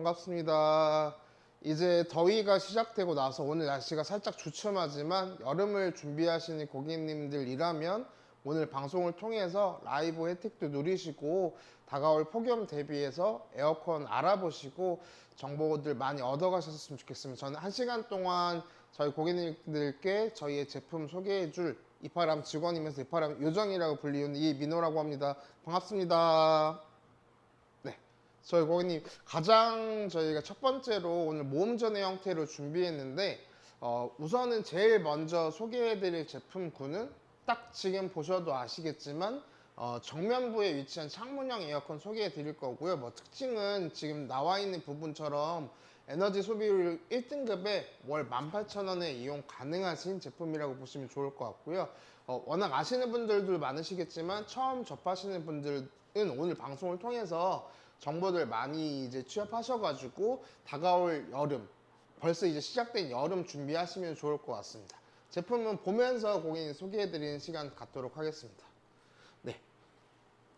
반갑습니다. 이제 더위가 시작되고 나서 오늘 날씨가 살짝 주춤하지만 여름을 준비하시는 고객님들이라면 오늘 방송을 통해서 라이브 혜택도 누리시고 다가올 폭염 대비해서 에어컨 알아보시고 정보들 많이 얻어가셨으면 좋겠습니다. 저는 1시간 동안 저희 고객님들께 저희의 제품 소개해줄 이파람 직원이면서 이파람 요정이라고 불리는 이민호라고 합니다. 반갑습니다. 저희 고객님 가장 저희가 첫 번째로 오늘 모음전의 형태로 준비했는데 우선은 제일 먼저 소개해드릴 제품군은 딱 지금 보셔도 아시겠지만 정면부에 위치한 창문형 에어컨 소개해드릴 거고요. 뭐 특징은 지금 나와 있는 부분처럼 에너지 소비율 1등급에 월 18,000원에 이용 가능하신 제품이라고 보시면 좋을 것 같고요. 워낙 아시는 분들도 많으시겠지만 처음 접하시는 분들은 오늘 방송을 통해서 정보들 많이 이제 취합하셔가지고 다가올 여름, 벌써 이제 시작된 여름 준비하시면 좋을 것 같습니다. 제품은 보면서 고객님 소개해드리는 시간 갖도록 하겠습니다. 네,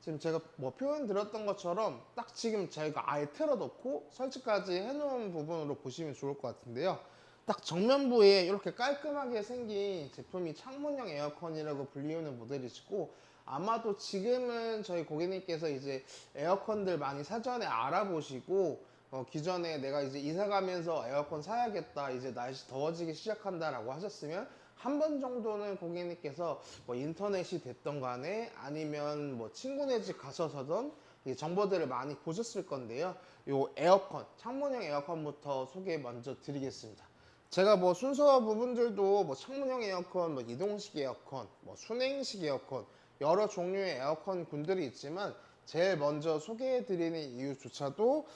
지금 제가 뭐 표현 드렸던 것처럼 딱 지금 저희가 아예 틀어놓고 설치까지 해놓은 부분으로 보시면 좋을 것 같은데요. 딱 정면부에 이렇게 깔끔하게 생긴 제품이 창문형 에어컨이라고 불리우는 모델이시고, 아마도 지금은 저희 고객님께서 이제 에어컨들 많이 사전에 알아보시고 기존에 내가 이제 이사 가면서 에어컨 사야겠다, 이제 날씨 더워지기 시작한다 라고 하셨으면 한 번 정도는 고객님께서 뭐 인터넷이 됐던 간에 아니면 뭐 친구네 집 가셔서든 정보들을 많이 보셨을 건데요. 요 에어컨, 창문형 에어컨부터 소개 먼저 드리겠습니다. 제가 뭐 순서 부분들도 뭐 창문형 에어컨, 뭐 이동식 에어컨, 뭐 순행식 에어컨, 여러 종류의 에어컨 군들이 있지만 제일 먼저 소개해드리는 이유조차도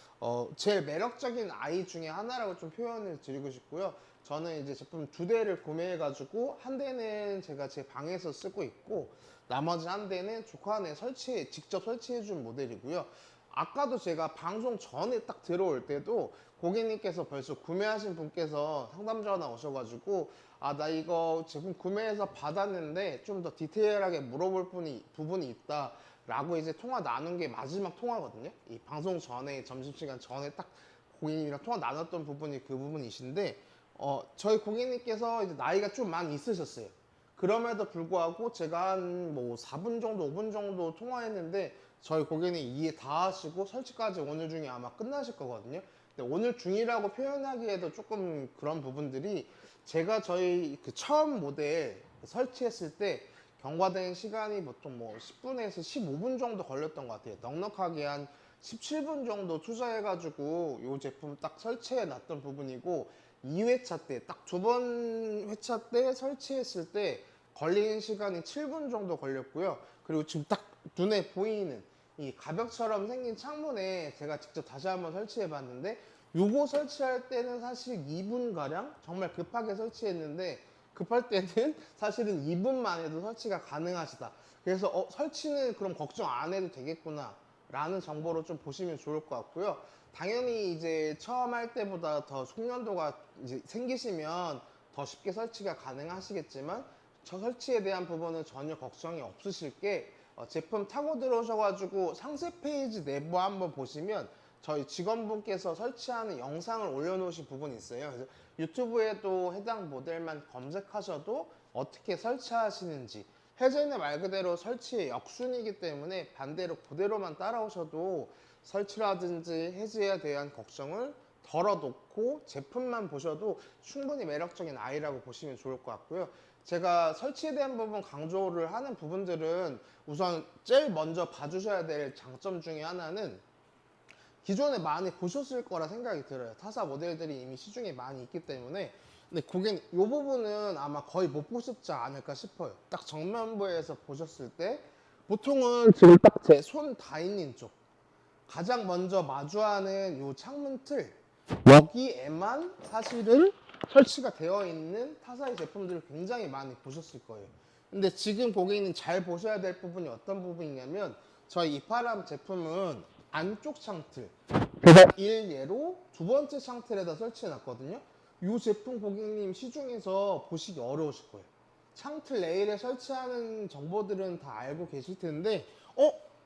제일 매력적인 아이 중에 하나라고 좀 표현을 드리고 싶고요. 저는 이제 제품 2대를 구매해가지고 한 대는 제가 제 방에서 쓰고 있고 나머지 한 대는 조카네 직접 설치해준 모델이고요. 아까도 제가 방송 전에 딱 들어올 때도 고객님께서 벌써 구매하신 분께서 상담 전화 오셔가지고 나 이거 제품 구매해서 받았는데 좀 더 디테일하게 물어볼 부분이 있다 라고 이제 통화 나눈 게 마지막 통화거든요. 이 방송 전에 점심시간 전에 딱 고객님이랑 통화 나눴던 부분이 그 부분이신데 저희 고객님께서 이제 나이가 좀 많이 있으셨어요. 그럼에도 불구하고 제가 한 뭐 4분 정도 5분 정도 통화했는데 저희 고객님 이해 다 하시고 설치까지 오늘 중에 아마 끝나실 거거든요. 근데 오늘 중이라고 표현하기에도 조금 그런 부분들이 제가 저희 그 처음 모델 설치했을 때 경과된 시간이 보통 뭐 10분에서 15분 정도 걸렸던 것 같아요. 넉넉하게 한 17분 정도 투자해가지고 이 제품 딱 설치해 놨던 부분이고, 2회차 때 딱 2번 회차 때 설치했을 때 걸리는 시간이 7분 정도 걸렸고요. 그리고 지금 딱 눈에 보이는 이 가벽처럼 생긴 창문에 제가 직접 다시 한번 설치해 봤는데, 요거 설치할 때는 사실 2분 가량 정말 급하게 설치했는데, 급할 때는 사실은 2분만 해도 설치가 가능하시다. 그래서 설치는 그럼 걱정 안 해도 되겠구나 라는 정보로 좀 보시면 좋을 것 같고요. 당연히 이제 처음 할 때보다 더 숙련도가 이제 생기시면 더 쉽게 설치가 가능하시겠지만, 저 설치에 대한 부분은 전혀 걱정이 없으실 게 제품 타고 들어오셔가지고 상세 페이지 내부 한번 보시면 저희 직원분께서 설치하는 영상을 올려놓으신 부분이 있어요. 그래서 유튜브에도 해당 모델만 검색하셔도 어떻게 설치하시는지, 해제는 말 그대로 설치의 역순이기 때문에 반대로 그대로만 따라오셔도 설치라든지 해지에 대한 걱정을 덜어놓고 제품만 보셔도 충분히 매력적인 아이라고 보시면 좋을 것 같고요. 제가 설치에 대한 부분 강조를 하는 부분들은 우선 제일 먼저 봐주셔야 될 장점 중에 하나는 기존에 많이 보셨을 거라 생각이 들어요. 타사 모델들이 이미 시중에 많이 있기 때문에. 근데 고객님, 이 부분은 아마 거의 못 보셨지 않을까 싶어요. 딱 정면부에서 보셨을 때 보통은 지금 딱 제 손 닿는 쪽, 가장 먼저 마주하는 이 창문 틀, 여기에만 사실은 설치가 되어 있는 타사의 제품들을 굉장히 많이 보셨을 거예요. 근데 지금 고객님 잘 보셔야 될 부분이 어떤 부분이냐면, 저희 이파람 제품은 안쪽 창틀, 그래서 1예로 두 번째 창틀에다 설치해 놨거든요. 이 제품 고객님 시중에서 보시기 어려우실 거예요. 창틀 레일에 설치하는 정보들은 다 알고 계실 텐데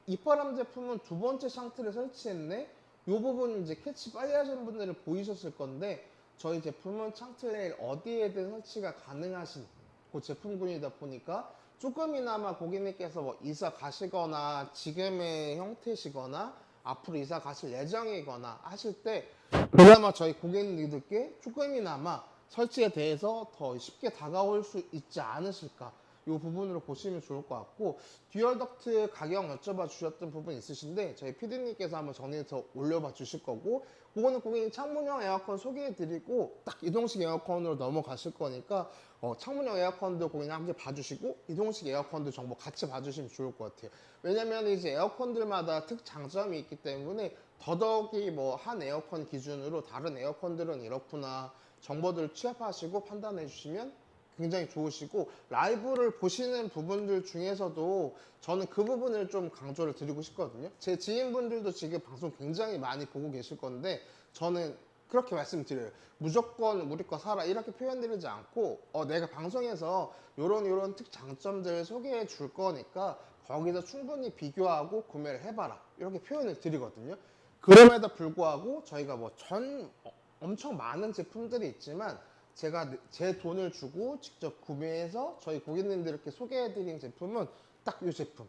이파람 제품은 두 번째 창틀에 설치했네? 이 부분 이제 캐치 빨리 하시는 분들은 보이셨을 건데 저희 제품은 창틀레일 어디에든 설치가 가능하신 그 제품군이다 보니까 조금이나마 고객님께서 뭐 이사 가시거나 지금의 형태시거나 앞으로 이사 가실 예정이거나 하실 때 그나마 저희 고객님들께 조금이나마 설치에 대해서 더 쉽게 다가올 수 있지 않으실까, 이 부분으로 보시면 좋을 것 같고, 듀얼 덕트 가격 여쭤봐 주셨던 부분 있으신데 저희 PD님께서 한번 정리해서 올려봐 주실 거고, 그거는 고객님 창문형 에어컨 소개해 드리고 딱 이동식 에어컨으로 넘어가실 거니까 창문형 에어컨도 고객님 함께 봐주시고 이동식 에어컨도 정보 같이 봐주시면 좋을 것 같아요. 왜냐면 이제 에어컨들마다 특장점이 있기 때문에 더더욱이 뭐 한 에어컨 기준으로 다른 에어컨들은 이렇구나 정보들을 취합하시고 판단해 주시면 굉장히 좋으시고, 라이브를 보시는 부분들 중에서도 저는 그 부분을 좀 강조를 드리고 싶거든요. 제 지인분들도 지금 방송 굉장히 많이 보고 계실 건데 저는 그렇게 말씀드려요. 무조건 우리 거 사라 이렇게 표현드리지 않고 내가 방송에서 요런 특장점들 소개해 줄 거니까 거기서 충분히 비교하고 구매를 해봐라 이렇게 표현을 드리거든요. 그럼에도 불구하고 저희가 뭐 엄청 많은 제품들이 있지만 제가 제 돈을 주고 직접 구매해서 저희 고객님들께 소개해드린 제품은 딱 이 제품.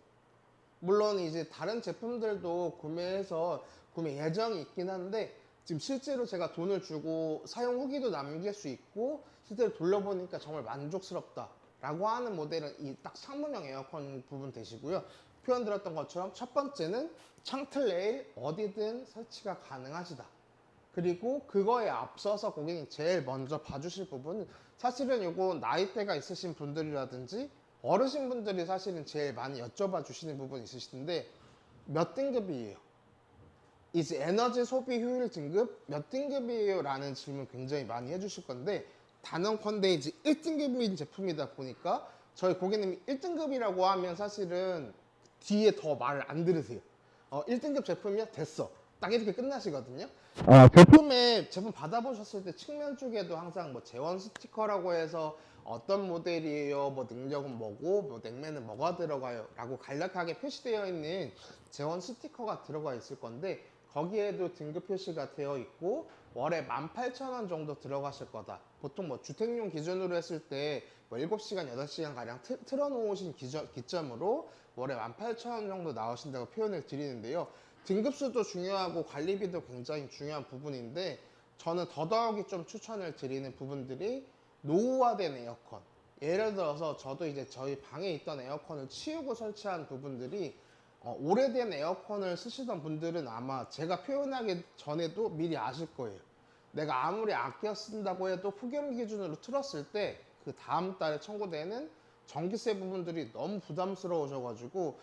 물론 이제 다른 제품들도 구매해서 구매 예정이 있긴 한데 지금 실제로 제가 돈을 주고 사용 후기도 남길 수 있고 실제로 돌려보니까 정말 만족스럽다 라고 하는 모델은 이 딱 창문형 에어컨 부분 되시고요. 표현 드렸던 것처럼 첫 번째는 창틀레일 어디든 설치가 가능하시다. 그리고 그거에 앞서서 고객님 제일 먼저 봐주실 부분은 사실은 이거 나이대가 있으신 분들이라든지 어르신 분들이 사실은 제일 많이 여쭤봐 주시는 부분이 있으신데 몇 등급이에요? 이제 에너지 소비 효율 등급 몇 등급이에요? 라는 질문 굉장히 많이 해주실 건데 단언컨대 이제 1등급인 제품이다 보니까 저희 고객님이 1등급이라고 하면 사실은 뒤에 더 말을 안 들으세요. 1등급 제품이면 됐어. 딱 이렇게 끝나시거든요. 제품 받아보셨을 때 측면 쪽에도 항상 뭐 재원 스티커라고 해서 어떤 모델이에요, 뭐 능력은 뭐고, 뭐 냉매는 뭐가 들어가요 라고 간략하게 표시되어 있는 재원 스티커가 들어가 있을 건데 거기에도 등급 표시가 되어 있고 월에 18,000원 정도 들어가실 거다. 보통 뭐 주택용 기준으로 했을 때 뭐 7시간, 8시간 가량 틀어놓으신 기점으로 월에 18,000원 정도 나오신다고 표현을 드리는데요. 등급수도 중요하고 관리비도 굉장히 중요한 부분인데 저는 더더욱이 좀 추천을 드리는 부분들이 노후화된 에어컨. 예를 들어서 저도 이제 저희 방에 있던 에어컨을 치우고 설치한 부분들이 오래된 에어컨을 쓰시던 분들은 아마 제가 표현하기 전에도 미리 아실 거예요. 내가 아무리 아껴 쓴다고 해도 폭염 기준으로 틀었을 때 그 다음 달에 청구되는 전기세 부분들이 너무 부담스러우셔가지고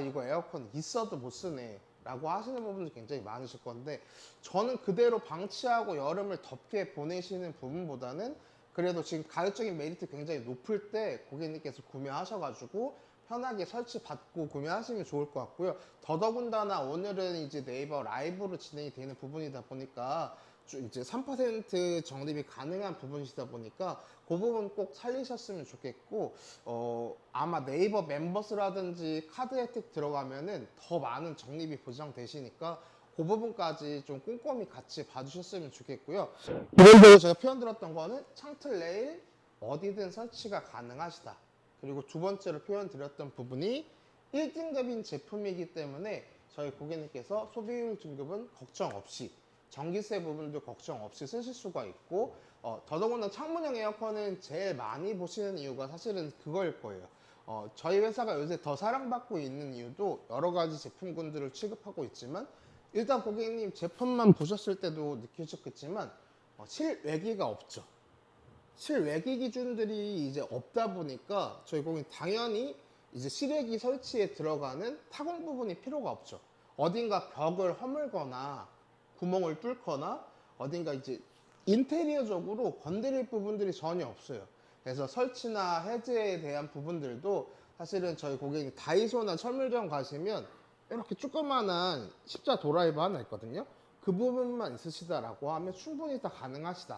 이거 에어컨 있어도 못 쓰네 라고 하시는 부분도 굉장히 많으실 건데 저는 그대로 방치하고 여름을 덥게 보내시는 부분보다는 그래도 지금 가격적인 메리트 굉장히 높을 때 고객님께서 구매하셔가지고 편하게 설치 받고 구매하시면 좋을 것 같고요. 더더군다나 오늘은 이제 네이버 라이브로 진행이 되는 부분이다 보니까 이제 3% 적립이 가능한 부분이시다 보니까 그 부분 꼭 살리셨으면 좋겠고 아마 네이버 멤버스라든지 카드 혜택 들어가면은 더 많은 적립이 보장되시니까 그 부분까지 좀 꼼꼼히 같이 봐주셨으면 좋겠고요. 기본적으로 제가 표현 드렸던 거는 창틀레일 어디든 설치가 가능하시다. 그리고 두 번째로 표현 드렸던 부분이 1등급인 제품이기 때문에 저희 고객님께서 소비율 등급은 걱정 없이 전기세 부분도 걱정 없이 쓰실 수가 있고 더더군다나 창문형 에어컨은 제일 많이 보시는 이유가 사실은 그거일 거예요. 저희 회사가 요새 더 사랑받고 있는 이유도 여러 가지 제품군들을 취급하고 있지만 일단 고객님 제품만 보셨을 때도 느끼셨겠지만 실외기가 없죠. 실외기 기준들이 이제 없다 보니까 저희 고객님 당연히 이제 실외기 설치에 들어가는 타공 부분이 필요가 없죠. 어딘가 벽을 허물거나 구멍을 뚫거나 어딘가 이제 인테리어적으로 건드릴 부분들이 전혀 없어요. 그래서 설치나 해제에 대한 부분들도 사실은 저희 고객님 다이소나 철물점 가시면 이렇게 조그만한 십자 드라이브 하나 있거든요. 그 부분만 있으시다라고 하면 충분히 다 가능하시다.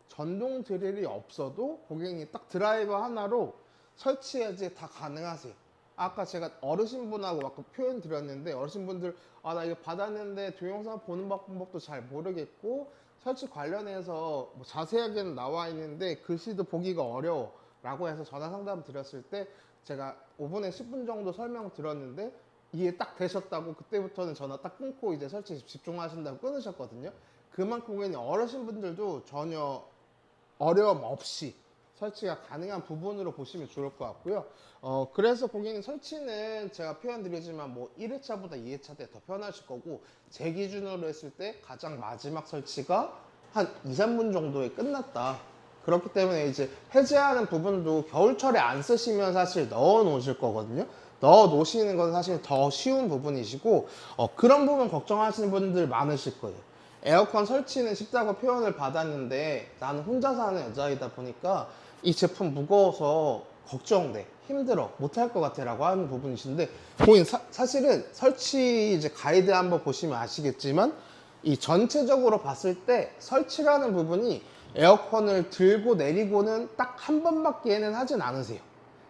전동 드릴이 없어도 고객님 딱 드라이버 하나로 설치 해제 다 가능하세요. 아까 제가 어르신분하고 아까 표현 드렸는데 어르신분들 나 이거 받았는데 동영상 보는 방법도 잘 모르겠고 설치 관련해서 뭐 자세하게는 나와 있는데 글씨도 보기가 어려워 라고 해서 전화 상담 드렸을 때 제가 5분에 10분 정도 설명 들었는데 이해 딱 되셨다고 그때부터는 전화 딱 끊고 이제 설치에 집중하신다고 끊으셨거든요. 그만큼 어르신분들도 전혀 어려움 없이 설치가 가능한 부분으로 보시면 좋을 것 같고요. 그래서 고객님 설치는 제가 표현드리지만 뭐 1회차보다 2회차 때 더 편하실 거고 제 기준으로 했을 때 가장 마지막 설치가 한 2, 3분 정도에 끝났다. 그렇기 때문에 이제 해제하는 부분도 겨울철에 안 쓰시면 사실 넣어 놓으실 거거든요. 넣어 놓으시는 건 사실 더 쉬운 부분이시고 그런 부분 걱정하시는 분들 많으실 거예요. 에어컨 설치는 쉽다고 표현을 받았는데 나는 혼자 사는 여자이다 보니까 이 제품 무거워서 걱정돼, 힘들어, 못할 것 같아 라고 하는 부분이신데 고객님 사실은 설치 이제 가이드 한번 보시면 아시겠지만 이 전체적으로 봤을 때 설치라는 부분이 에어컨을 들고 내리고는 딱 한 번밖에는 하진 않으세요.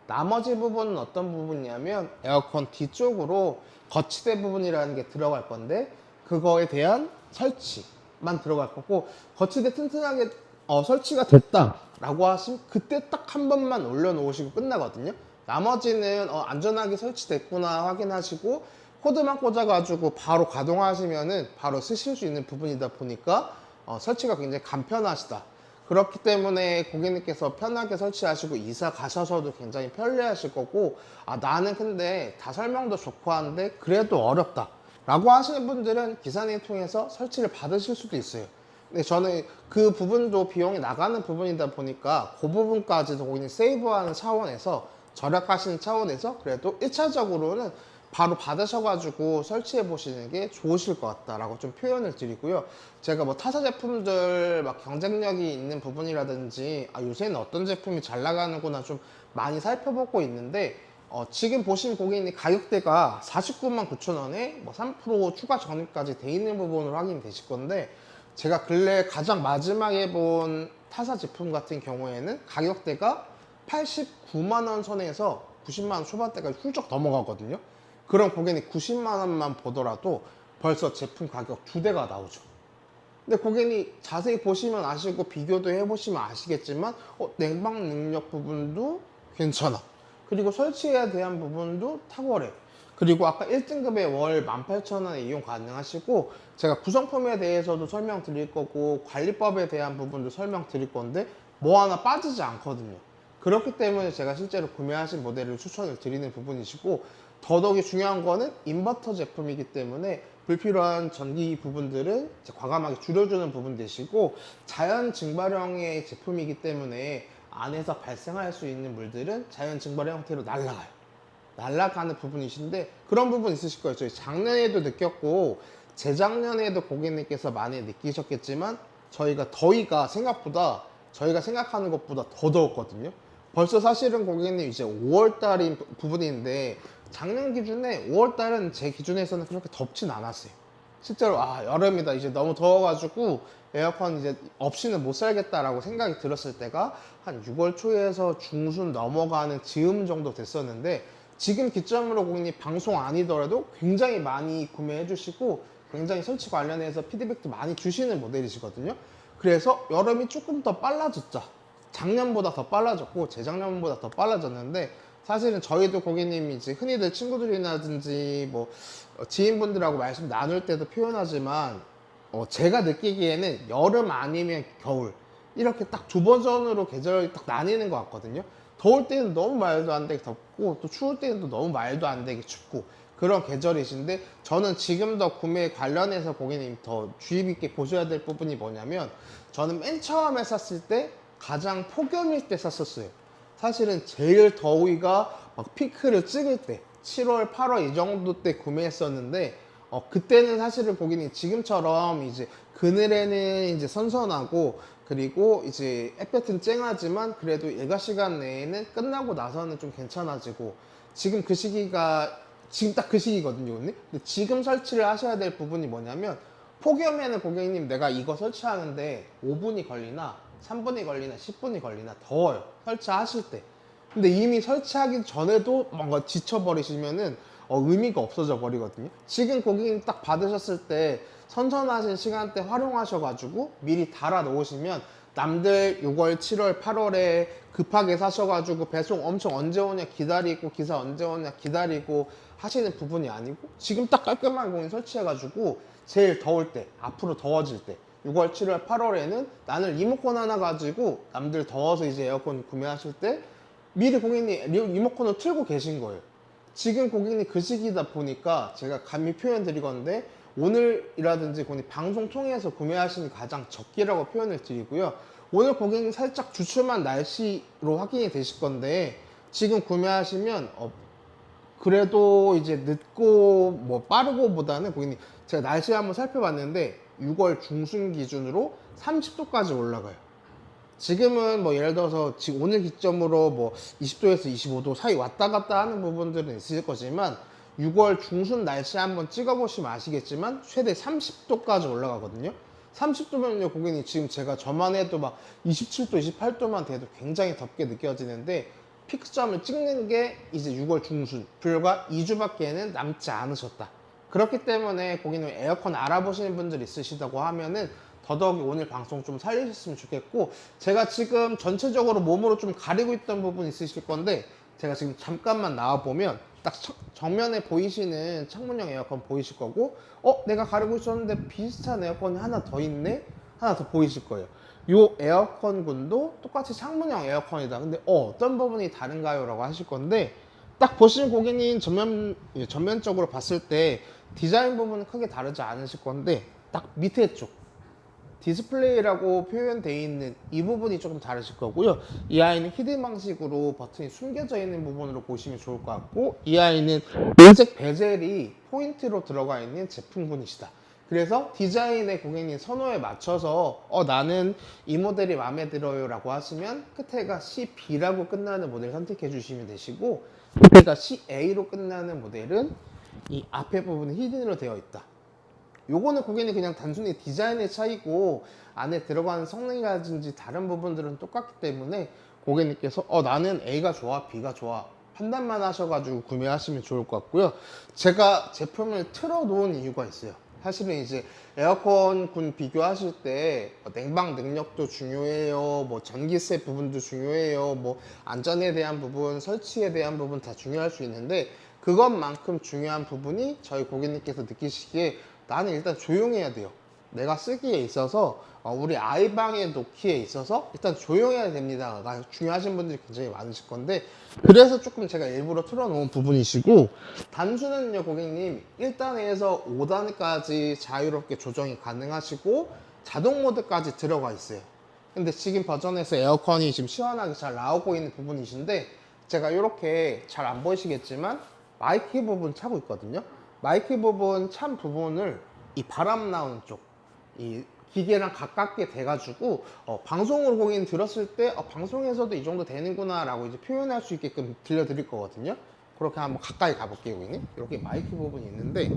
나머지 부분은 어떤 부분이냐면 에어컨 뒤쪽으로 거치대 부분이라는 게 들어갈 건데 그거에 대한 설치만 들어갈 거고 거치대 튼튼하게 설치가 됐다 라고 하시면 그때 딱 한 번만 올려놓으시고 끝나거든요. 나머지는 안전하게 설치됐구나 확인하시고 코드만 꽂아가지고 바로 가동하시면은 바로 쓰실 수 있는 부분이다 보니까 설치가 굉장히 간편하시다. 그렇기 때문에 고객님께서 편하게 설치하시고 이사 가셔서도 굉장히 편리하실 거고 나는 근데 다 설명도 좋고 하는데 그래도 어렵다 라고 하시는 분들은 기사님 통해서 설치를 받으실 수도 있어요. 근데 저는 그 부분도 비용이 나가는 부분이다 보니까 그 부분까지도 고객님 세이브하는 차원에서 절약하시는 차원에서 그래도 1차적으로는 바로 받으셔가지고 설치해 보시는 게 좋으실 것 같다라고 좀 표현을 드리고요. 제가 뭐 타사 제품들 막 경쟁력이 있는 부분이라든지 요새는 어떤 제품이 잘 나가는구나 좀 많이 살펴보고 있는데 지금 보신 고객님 가격대가 49만 9천 원에 뭐 3% 추가 적립까지 돼 있는 부분으로 확인이 되실 건데 제가 근래 가장 마지막에 본 타사 제품 같은 경우에는 가격대가 89만 원 선에서 90만 원 초반대까지 훌쩍 넘어가거든요. 그럼 고객님 90만 원만 보더라도 벌써 제품 가격 2대가 나오죠. 근데 고객님 자세히 보시면 아시고 비교도 해보시면 아시겠지만 냉방 능력 부분도 괜찮아. 그리고 설치에 대한 부분도 탁월해. 그리고 아까 1등급에 월 18,000원에 이용 가능하시고 제가 구성품에 대해서도 설명드릴 거고 관리법에 대한 부분도 설명드릴 건데 뭐 하나 빠지지 않거든요. 그렇기 때문에 제가 실제로 구매하신 모델을 추천을 드리는 부분이시고 더더욱이 중요한 거는 인버터 제품이기 때문에 불필요한 전기 부분들은 과감하게 줄여주는 부분 되시고 자연 증발형의 제품이기 때문에 안에서 발생할 수 있는 물들은 자연 증발형 형태로 날아가는 부분이신데 그런 부분 있으실 거예요. 저희 작년에도 느꼈고 재작년에도 고객님께서 많이 느끼셨겠지만 저희가 더위가 생각보다 저희가 생각하는 것보다 더 더웠거든요. 벌써 사실은 고객님 이제 5월달인 부분인데 작년 기준에 5월달은 제 기준에서는 그렇게 덥진 않았어요. 실제로 여름이다 이제 너무 더워가지고 에어컨 이제 없이는 못 살겠다라고 생각이 들었을 때가 한 6월 초에서 중순 넘어가는 즈음 정도 됐었는데 지금 기점으로 고객님 방송 아니더라도 굉장히 많이 구매해 주시고 굉장히 설치 관련해서 피드백도 많이 주시는 모델이시거든요. 그래서 여름이 조금 더 빨라졌죠. 작년보다 더 빨라졌고 재작년보다 더 빨라졌는데 사실은 저희도 고객님이 이제 흔히들 친구들이라든지 뭐 지인분들하고 말씀 나눌 때도 표현하지만 제가 느끼기에는 여름 아니면 겨울 이렇게 딱 두 버전으로 계절이 딱 나뉘는 것 같거든요. 더울 때는 너무 말도 안 되게 덥고 또 추울 때는 또 너무 말도 안 되게 춥고 그런 계절이신데 저는 지금 더 구매 관련해서 고객님 더 주의 깊게 보셔야 될 부분이 뭐냐면 저는 맨 처음에 샀을 때 가장 폭염일 때 샀었어요. 사실은 제일 더위가 막 피크를 찍을 때 7월, 8월 이 정도 때 구매했었는데 그때는 사실은 고객님 지금처럼 이제 그늘에는 이제 선선하고 그리고 이제 햇볕은 쨍하지만 그래도 일과 시간 내에는 끝나고 나서는 좀 괜찮아지고 지금 그 시기가 지금 딱 그 시기거든요. 근데 지금 설치를 하셔야 될 부분이 뭐냐면 폭염에는 고객님 내가 이거 설치하는데 5분이 걸리나 3분이 걸리나 10분이 걸리나 더워요. 설치하실 때. 근데 이미 설치하기 전에도 뭔가 지쳐버리시면은 의미가 없어져 버리거든요. 지금 고객님 딱 받으셨을 때 선선하신 시간대 활용하셔가지고 미리 달아 놓으시면 남들 6월, 7월, 8월에 급하게 사셔가지고 배송 엄청 언제 오냐 기다리고 기사 언제 오냐 기다리고 하시는 부분이 아니고 지금 딱 깔끔하게 고객님 설치해가지고 제일 더울 때, 앞으로 더워질 때 6월, 7월, 8월에는 나는 리모컨 하나 가지고 남들 더워서 이제 에어컨 구매하실 때 미리 고객님 리모컨을 틀고 계신 거예요. 지금 고객님 그 시기다 보니까 제가 감히 표현 드리건데 오늘이라든지 고객님 방송 통해서 구매하시는 가장 적기라고 표현을 드리고요. 오늘 고객님 살짝 주춤한 날씨로 확인이 되실 건데 지금 구매하시면 그래도 이제 늦고 뭐 빠르고 보다는 고객님 제가 날씨 한번 살펴봤는데 6월 중순 기준으로 30도까지 올라가요. 지금은 뭐 예를 들어서 지금 오늘 기점으로 뭐 20도에서 25도 사이 왔다 갔다 하는 부분들은 있을 거지만 6월 중순 날씨 한번 찍어보시면 아시겠지만 최대 30도까지 올라가거든요. 30도면요 고객님 지금 제가 저만 해도 막 27도, 28도만 돼도 굉장히 덥게 느껴지는데 피크점을 찍는 게 이제 6월 중순 불과 2주밖에는 남지 않으셨다. 그렇기 때문에 고객님 에어컨 알아보시는 분들 있으시다고 하면은 더더욱이 오늘 방송 좀 살리셨으면 좋겠고 제가 지금 전체적으로 몸으로 좀 가리고 있던 부분 있으실 건데 제가 지금 잠깐만 나와보면 딱 정면에 보이시는 창문형 에어컨 보이실 거고 내가 가리고 있었는데 비슷한 에어컨이 하나 더 있네? 하나 더 보이실 거예요. 이 에어컨군도 똑같이 창문형 에어컨이다. 근데 어떤 부분이 다른가요? 라고 하실 건데 딱 보시는 고객님 전면적으로 봤을 때 디자인 부분은 크게 다르지 않으실 건데 딱 밑에 쪽 디스플레이라고 표현되어 있는 이 부분이 조금 다르실 거고요. 이 아이는 히든 방식으로 버튼이 숨겨져 있는 부분으로 보시면 좋을 것 같고 이 아이는 은색 베젤이 포인트로 들어가 있는 제품군이시다. 그래서 디자인의 고객님 선호에 맞춰서 나는 이 모델이 마음에 들어요 라고 하시면 끝에가 CB라고 끝나는 모델 선택해 주시면 되시고 끝에가 CA로 끝나는 모델은 이 앞에 부분이 히든으로 되어 있다. 요거는 고객님 그냥 단순히 디자인의 차이고 안에 들어가는 성능이라든지 다른 부분들은 똑같기 때문에 고객님께서 나는 A가 좋아 B가 좋아 판단만 하셔가지고 구매하시면 좋을 것 같고요. 제가 제품을 틀어 놓은 이유가 있어요. 사실은 이제 에어컨군 비교하실 때 냉방 능력도 중요해요, 뭐 전기세 부분도 중요해요, 뭐 안전에 대한 부분, 설치에 대한 부분 다 중요할 수 있는데 그것만큼 중요한 부분이 저희 고객님께서 느끼시기에 나는 일단 조용해야 돼요. 내가 쓰기에 있어서 우리 아이방에 놓기에 있어서 일단 조용해야 됩니다가 중요하신 분들이 굉장히 많으실 건데 그래서 조금 제가 일부러 틀어놓은 부분이시고 단수는요 고객님 1단에서 5단까지 자유롭게 조정이 가능하시고 자동 모드까지 들어가 있어요. 근데 지금 버전에서 에어컨이 지금 시원하게 잘 나오고 있는 부분이신데 제가 이렇게 잘 안 보이시겠지만 마이크 부분 차고 있거든요. 마이크 부분 찬 부분을 이 바람 나오는 쪽, 이 기계랑 가깝게 돼가지고 방송으로 고객님 들었을 때 방송에서도 이 정도 되는구나 라고 이제 표현할 수 있게끔 들려드릴 거거든요. 그렇게 한번 가까이 가볼게요 고객님. 이렇게 마이크 부분이 있는데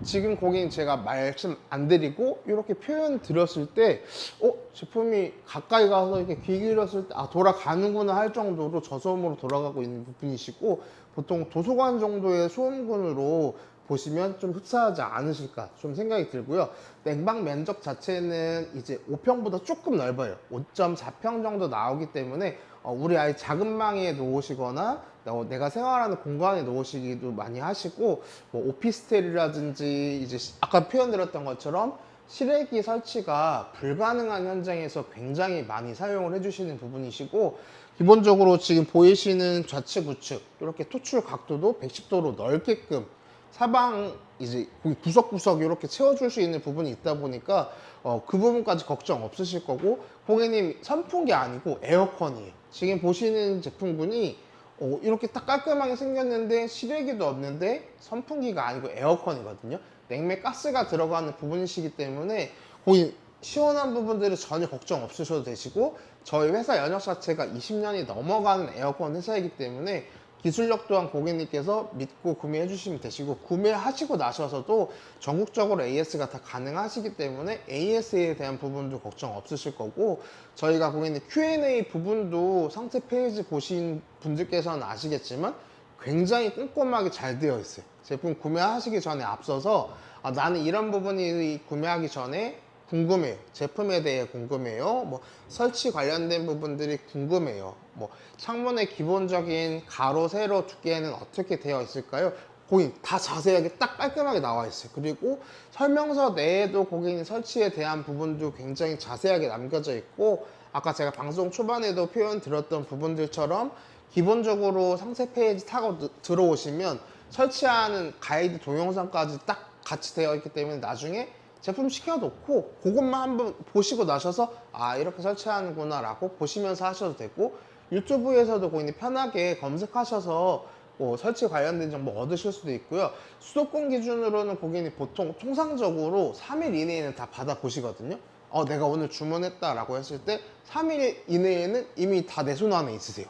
지금 고객님 제가 말씀 안 드리고 이렇게 표현 드렸을 때 제품이 가까이 가서 이렇게 귀 기울였을 때 돌아가는구나 할 정도로 저소음으로 돌아가고 있는 부분이시고 보통 도서관 정도의 소음군으로 보시면 좀 흡사하지 않으실까 좀 생각이 들고요. 냉방 면적 자체는 이제 5평보다 조금 넓어요. 5.4평 정도 나오기 때문에 우리 아이 작은 방에 놓으시거나 내가 생활하는 공간에 놓으시기도 많이 하시고 뭐 오피스텔이라든지 이제 아까 표현드렸던 것처럼 실외기 설치가 불가능한 현장에서 굉장히 많이 사용을 해주시는 부분이시고 기본적으로 지금 보이시는 좌측 우측 이렇게 토출 각도도 110도로 넓게끔 사방 이제 구석구석 이렇게 채워줄 수 있는 부분이 있다 보니까 그 부분까지 걱정 없으실 거고 고객님 선풍기 아니고 에어컨이에요. 지금 보시는 제품군이 이렇게 딱 깔끔하게 생겼는데 실외기도 없는데 선풍기가 아니고 에어컨이거든요. 냉매 가스가 들어가는 부분이시기 때문에 거기 시원한 부분들은 전혀 걱정 없으셔도 되시고 저희 회사 연역 자체가 20년이 넘어가는 에어컨 회사이기 때문에 기술력 또한 고객님께서 믿고 구매해 주시면 되시고, 구매하시고 나셔서도 전국적으로 AS가 다 가능하시기 때문에 AS에 대한 부분도 걱정 없으실 거고, 저희가 고객님 Q&A 부분도 상세 페이지 보신 분들께서는 아시겠지만 굉장히 꼼꼼하게 잘 되어 있어요. 제품 구매하시기 전에 앞서서 나는 이런 부분이 구매하기 전에 궁금해요. 제품에 대해 궁금해요. 뭐 설치 관련된 부분들이 궁금해요. 뭐 창문의 기본적인 가로, 세로 두께는 어떻게 되어 있을까요? 고객님 다 자세하게 딱 깔끔하게 나와 있어요. 그리고 설명서 내에도 고객님 설치에 대한 부분도 굉장히 자세하게 남겨져 있고, 아까 제가 방송 초반에도 표현 드렸던 부분들처럼 기본적으로 상세 페이지 타고 들어오시면 설치하는 가이드 동영상까지 딱 같이 되어 있기 때문에 나중에 제품 시켜놓고 그것만 한번 보시고 나셔서 이렇게 설치하는구나 라고 보시면서 하셔도 되고, 유튜브에서도 고객님 편하게 검색하셔서 뭐 설치 관련된 정보 얻으실 수도 있고요. 수도권 기준으로는 고객님 보통 통상적으로 3일 이내에는 다 받아보시거든요. 내가 오늘 주문했다 라고 했을 때 3일 이내에는 이미 다 내 손 안에 있으세요.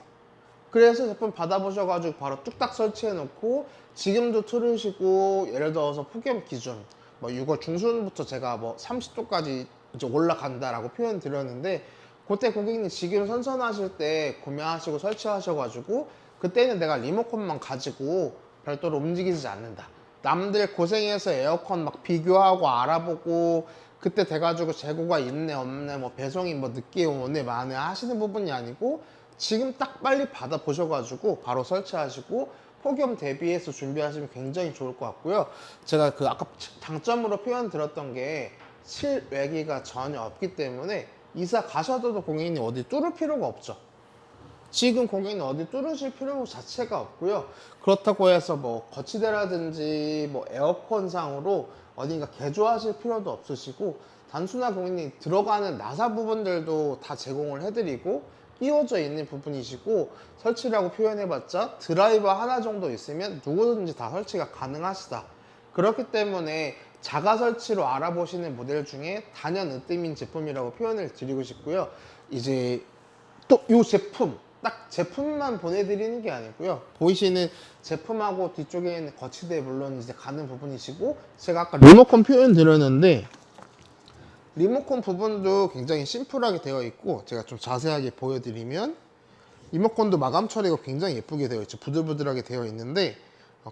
그래서 제품 받아보셔가지고 바로 뚝딱 설치해 놓고, 지금도 틀으시고, 예를 들어서 폭염 기준 뭐 6월 중순부터 제가 뭐 30도까지 이제 올라간다라고 표현 드렸는데, 그때 고객님 지금 선선하실 때 구매하시고 설치하셔가지고 그때는 내가 리모컨만 가지고 별도로 움직이지 않는다. 남들 고생해서 에어컨 막 비교하고 알아보고 그때 돼가지고 재고가 있네 없네 뭐 배송이 뭐 늦게 오네 마네 하시는 부분이 아니고, 지금 딱 빨리 받아 보셔가지고 바로 설치하시고 폭염 대비해서 준비하시면 굉장히 좋을 것 같고요. 제가 그 아까 장점으로 표현 드렸던 게 실외기가 전혀 없기 때문에 이사 가셔도 고객님 어디 뚫을 필요가 없죠. 지금 고객님 어디 뚫으실 필요 자체가 없고요. 그렇다고 해서 뭐 거치대라든지 뭐 에어컨상으로 어딘가 개조하실 필요도 없으시고, 단순한 고객님 들어가는 나사 부분들도 다 제공을 해드리고 끼워져 있는 부분이시고, 설치라고 표현해봤자 드라이버 하나 정도 있으면 누구든지 다 설치가 가능하시다. 그렇기 때문에 자가 설치로 알아보시는 모델 중에 단연 으뜸인 제품이라고 표현을 드리고 싶고요. 이제 또 이 제품 딱 제품만 보내드리는 게 아니고요. 보이시는 제품하고 뒤쪽에 있는 거치대 물론 이제 가는 부분이시고, 제가 아까 리모컨 표현 드렸는데 리모컨 부분도 굉장히 심플하게 되어 있고, 제가 좀 자세하게 보여드리면 리모컨도 마감 처리가 굉장히 예쁘게 되어 있죠. 부들부들하게 되어 있는데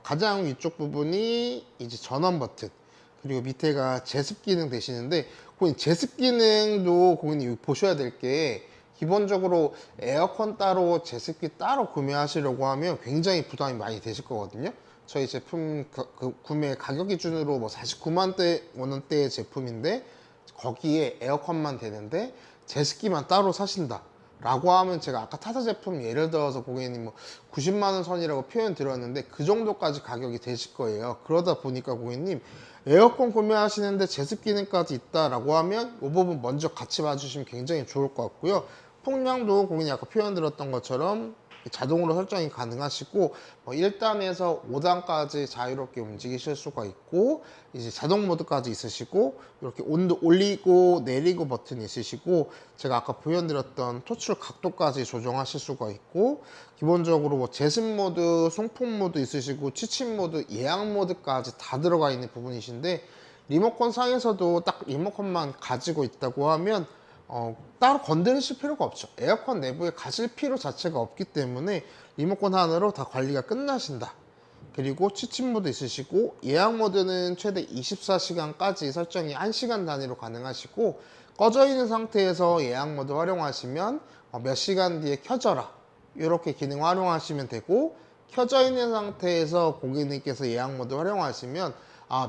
가장 위쪽 부분이 이제 전원 버튼, 그리고 밑에가 제습 기능 되시는데, 고객님 제습 기능도 고객님 보셔야 될 게, 기본적으로 에어컨 따로 제습기 따로 구매하시려고 하면 굉장히 부담이 많이 되실 거거든요. 저희 제품 구매 가격 기준으로 뭐 49만 원대의 제품인데 거기에 에어컨만 되는데 제습기만 따로 사신다 라고 하면, 제가 아까 타사 제품 예를 들어서 고객님 뭐 90만 원 선이라고 표현 드렸는데 그 정도까지 가격이 되실 거예요. 그러다 보니까 고객님 에어컨 구매하시는데 제습 기능까지 있다라고 하면 이 부분 먼저 같이 봐주시면 굉장히 좋을 것 같고요. 풍량도 고객님 아까 표현 드렸던 것처럼 자동으로 설정이 가능하시고 1단에서 5단까지 자유롭게 움직이실 수가 있고, 이제 자동 모드까지 있으시고, 이렇게 온도 올리고 내리고 버튼이 있으시고, 제가 아까 보여드렸던 토출 각도까지 조정하실 수가 있고, 기본적으로 뭐 제습 모드, 송풍 모드 있으시고 취침 모드, 예약 모드까지 다 들어가 있는 부분이신데, 리모컨 상에서도 딱 리모컨만 가지고 있다고 하면 따로 건드리실 필요가 없죠. 에어컨 내부에 가실 필요 자체가 없기 때문에 리모컨 하나로 다 관리가 끝나신다. 그리고 취침 모드 있으시고, 예약 모드는 최대 24시간까지 설정이 1시간 단위로 가능하시고, 꺼져 있는 상태에서 예약 모드 활용하시면 몇 시간 뒤에 켜져라 이렇게 기능 활용하시면 되고, 켜져 있는 상태에서 고객님께서 예약 모드 활용하시면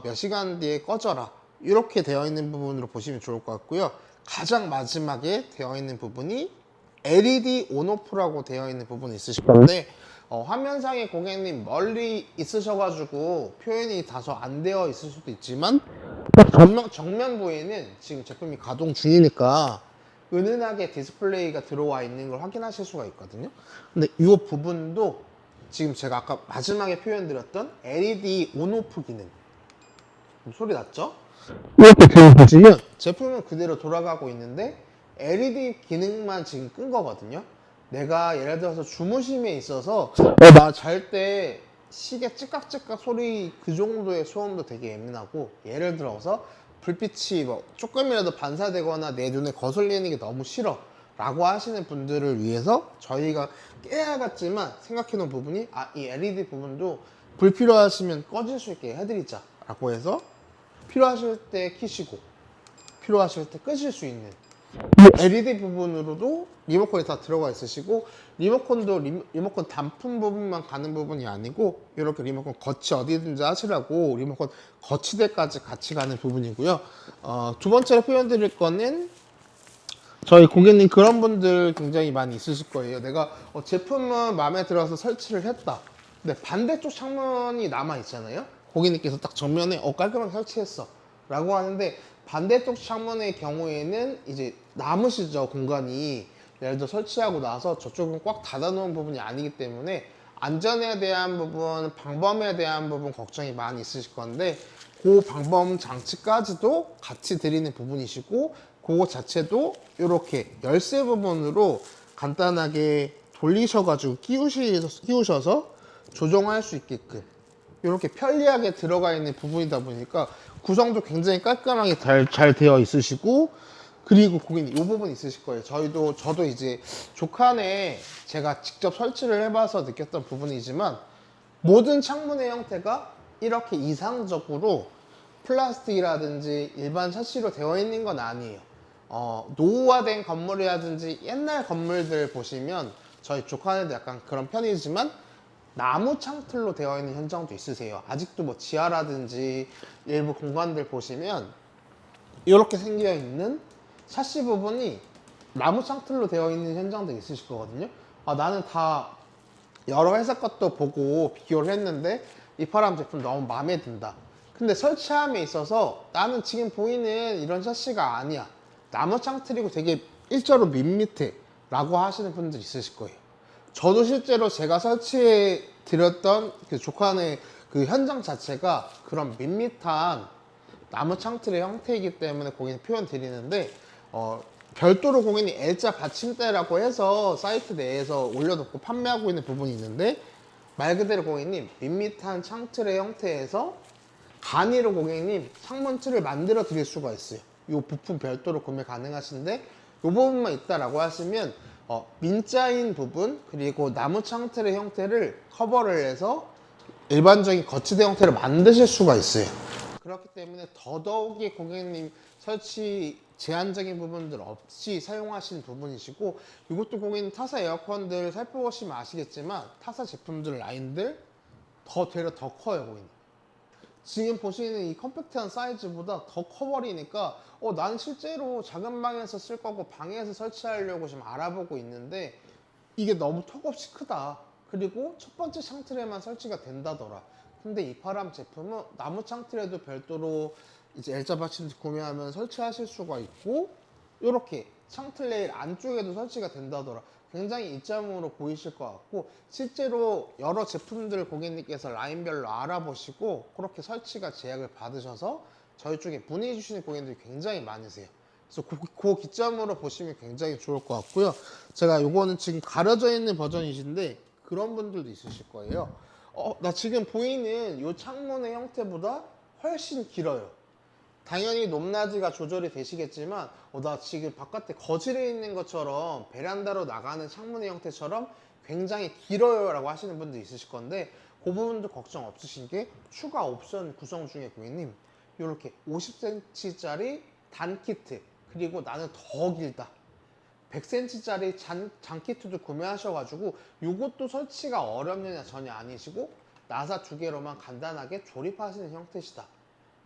몇 시간 뒤에 꺼져라 이렇게 되어 있는 부분으로 보시면 좋을 것 같고요. 가장 마지막에 되어 있는 부분이 LED 온오프라고 되어 있는 부분이 있으실 건데, 화면상에 고객님 멀리 있으셔가지고 표현이 다소 안 되어 있을 수도 있지만 정면 부위는 지금 제품이 가동 중이니까 은은하게 디스플레이가 들어와 있는 걸 확인하실 수가 있거든요. 근데 이 부분도 지금 제가 아까 마지막에 표현 드렸던 LED 온오프 기능, 소리 났죠? 이렇게 지금 보시면 제품은 그대로 돌아가고 있는데 LED 기능만 지금 끈 거거든요. 내가 예를 들어서 주무심에 있어서 나 잘 때 시계 찌깍찌깍 소리 그 정도의 소음도 되게 예민하고, 예를 들어서 불빛이 뭐 조금이라도 반사되거나 내 눈에 거슬리는 게 너무 싫어 라고 하시는 분들을 위해서 저희가 깨알 같지만 생각해 놓은 부분이, 이 LED 부분도 불필요하시면 꺼질 수 있게 해드리자 라고 해서 필요하실 때 켜시고 필요하실 때 끄실 수 있는 LED 부분으로도 리모컨이 다 들어가 있으시고, 리모컨도 리모컨 단품 부분만 가는 부분이 아니고 이렇게 리모컨 거치 어디든지 하시라고 리모컨 거치대까지 같이 가는 부분이고요. 두 번째로 표현 드릴 거는, 저희 고객님 그런 분들 굉장히 많이 있으실 거예요. 내가 제품은 마음에 들어서 설치를 했다. 근데 반대쪽 창문이 남아 있잖아요. 고객님께서 딱 정면에 깔끔하게 설치했어 라고 하는데, 반대쪽 창문의 경우에는 이제 남으시죠, 공간이. 예를 들어 설치하고 나서 저쪽은 꽉 닫아 놓은 부분이 아니기 때문에 안전에 대한 부분, 방범에 대한 부분 걱정이 많이 있으실 건데, 그 방범 장치까지도 같이 드리는 부분이시고, 그거 자체도 이렇게 열쇠 부분으로 간단하게 돌리셔가지고 끼우셔서 조정할 수 있게끔 이렇게 편리하게 들어가 있는 부분이다 보니까 구성도 굉장히 깔끔하게 잘 되어 있으시고, 그리고 고객님 이 부분 있으실 거예요. 저도 이제 조칸에 제가 직접 설치를 해봐서 느꼈던 부분이지만, 모든 창문의 형태가 이렇게 이상적으로 플라스틱이라든지 일반 샤시로 되어 있는 건 아니에요. 노후화된 건물이라든지 옛날 건물들 보시면 저희 조칸에도 약간 그런 편이지만 나무 창틀로 되어 있는 현장도 있으세요. 아직도 뭐 지하라든지 일부 공간들 보시면 이렇게 생겨 있는 샤시 부분이 나무 창틀로 되어 있는 현장도 있으실 거거든요. 나는 다 여러 회사 것도 보고 비교를 했는데 이파람 제품 너무 마음에 든다. 근데 설치함에 있어서 나는 지금 보이는 이런 샤시가 아니야. 나무 창틀이고 되게 일자로 밋밋해 라고 하시는 분들 있으실 거예요. 저도 실제로 제가 설치해 드렸던 그 조칸의 그 현장 자체가 그런 밋밋한 나무 창틀의 형태이기 때문에 고객님 표현 드리는데, 별도로 고객님 L자 받침대라고 해서 사이트 내에서 올려놓고 판매하고 있는 부분이 있는데, 말 그대로 고객님 밋밋한 창틀의 형태에서 간이로 고객님 창문 틀을 만들어 드릴 수가 있어요. 이 부품 별도로 구매 가능하신데, 이 부분만 있다라고 하시면 민자인 부분 그리고 나무 창틀의 형태를 커버를 해서 일반적인 거치대 형태를 만드실 수가 있어요. 그렇기 때문에 더더욱이 고객님 설치 제한적인 부분들 없이 사용하시는 부분이시고, 이것도 고객님 타사 에어컨들 살펴보시면 아시겠지만 타사 제품들 라인들 되려 더 커요. 고객님 지금 보시는 이 컴팩트한 사이즈보다 더 커버리니까 나는 실제로 작은 방에서 쓸 거고 방에서 설치하려고 지금 알아보고 있는데 이게 너무 턱없이 크다. 그리고 첫 번째 창틀에만 설치가 된다더라. 근데 이파람 제품은 나무 창틀에도 별도로 이제 L자 받침대 구매하면 설치하실 수가 있고, 이렇게 창틀 레일 안쪽에도 설치가 된다더라. 굉장히 이점으로 보이실 것 같고, 실제로 여러 제품들 고객님께서 라인별로 알아보시고 그렇게 설치가 제약을 받으셔서 저희 쪽에 문의 주시는 고객님들이 굉장히 많으세요. 그래서 그 기점으로 보시면 굉장히 좋을 것 같고요. 제가 요거는 지금 가려져 있는 버전이신데 그런 분들도 있으실 거예요. 나 지금 보이는 요 창문의 형태보다 훨씬 길어요. 당연히 높낮이가 조절이 되시겠지만 나 지금 바깥에 거실에 있는 것처럼 베란다로 나가는 창문의 형태처럼 굉장히 길어요 라고 하시는 분도 있으실 건데, 그 부분도 걱정 없으신 게 추가 옵션 구성 중에 고객님 이렇게 50cm짜리 단키트, 그리고 나는 더 길다 100cm짜리 장키트도 구매하셔가지고 이것도 설치가 어렵느냐 전혀 아니시고 나사 두 개로만 간단하게 조립하시는 형태시다.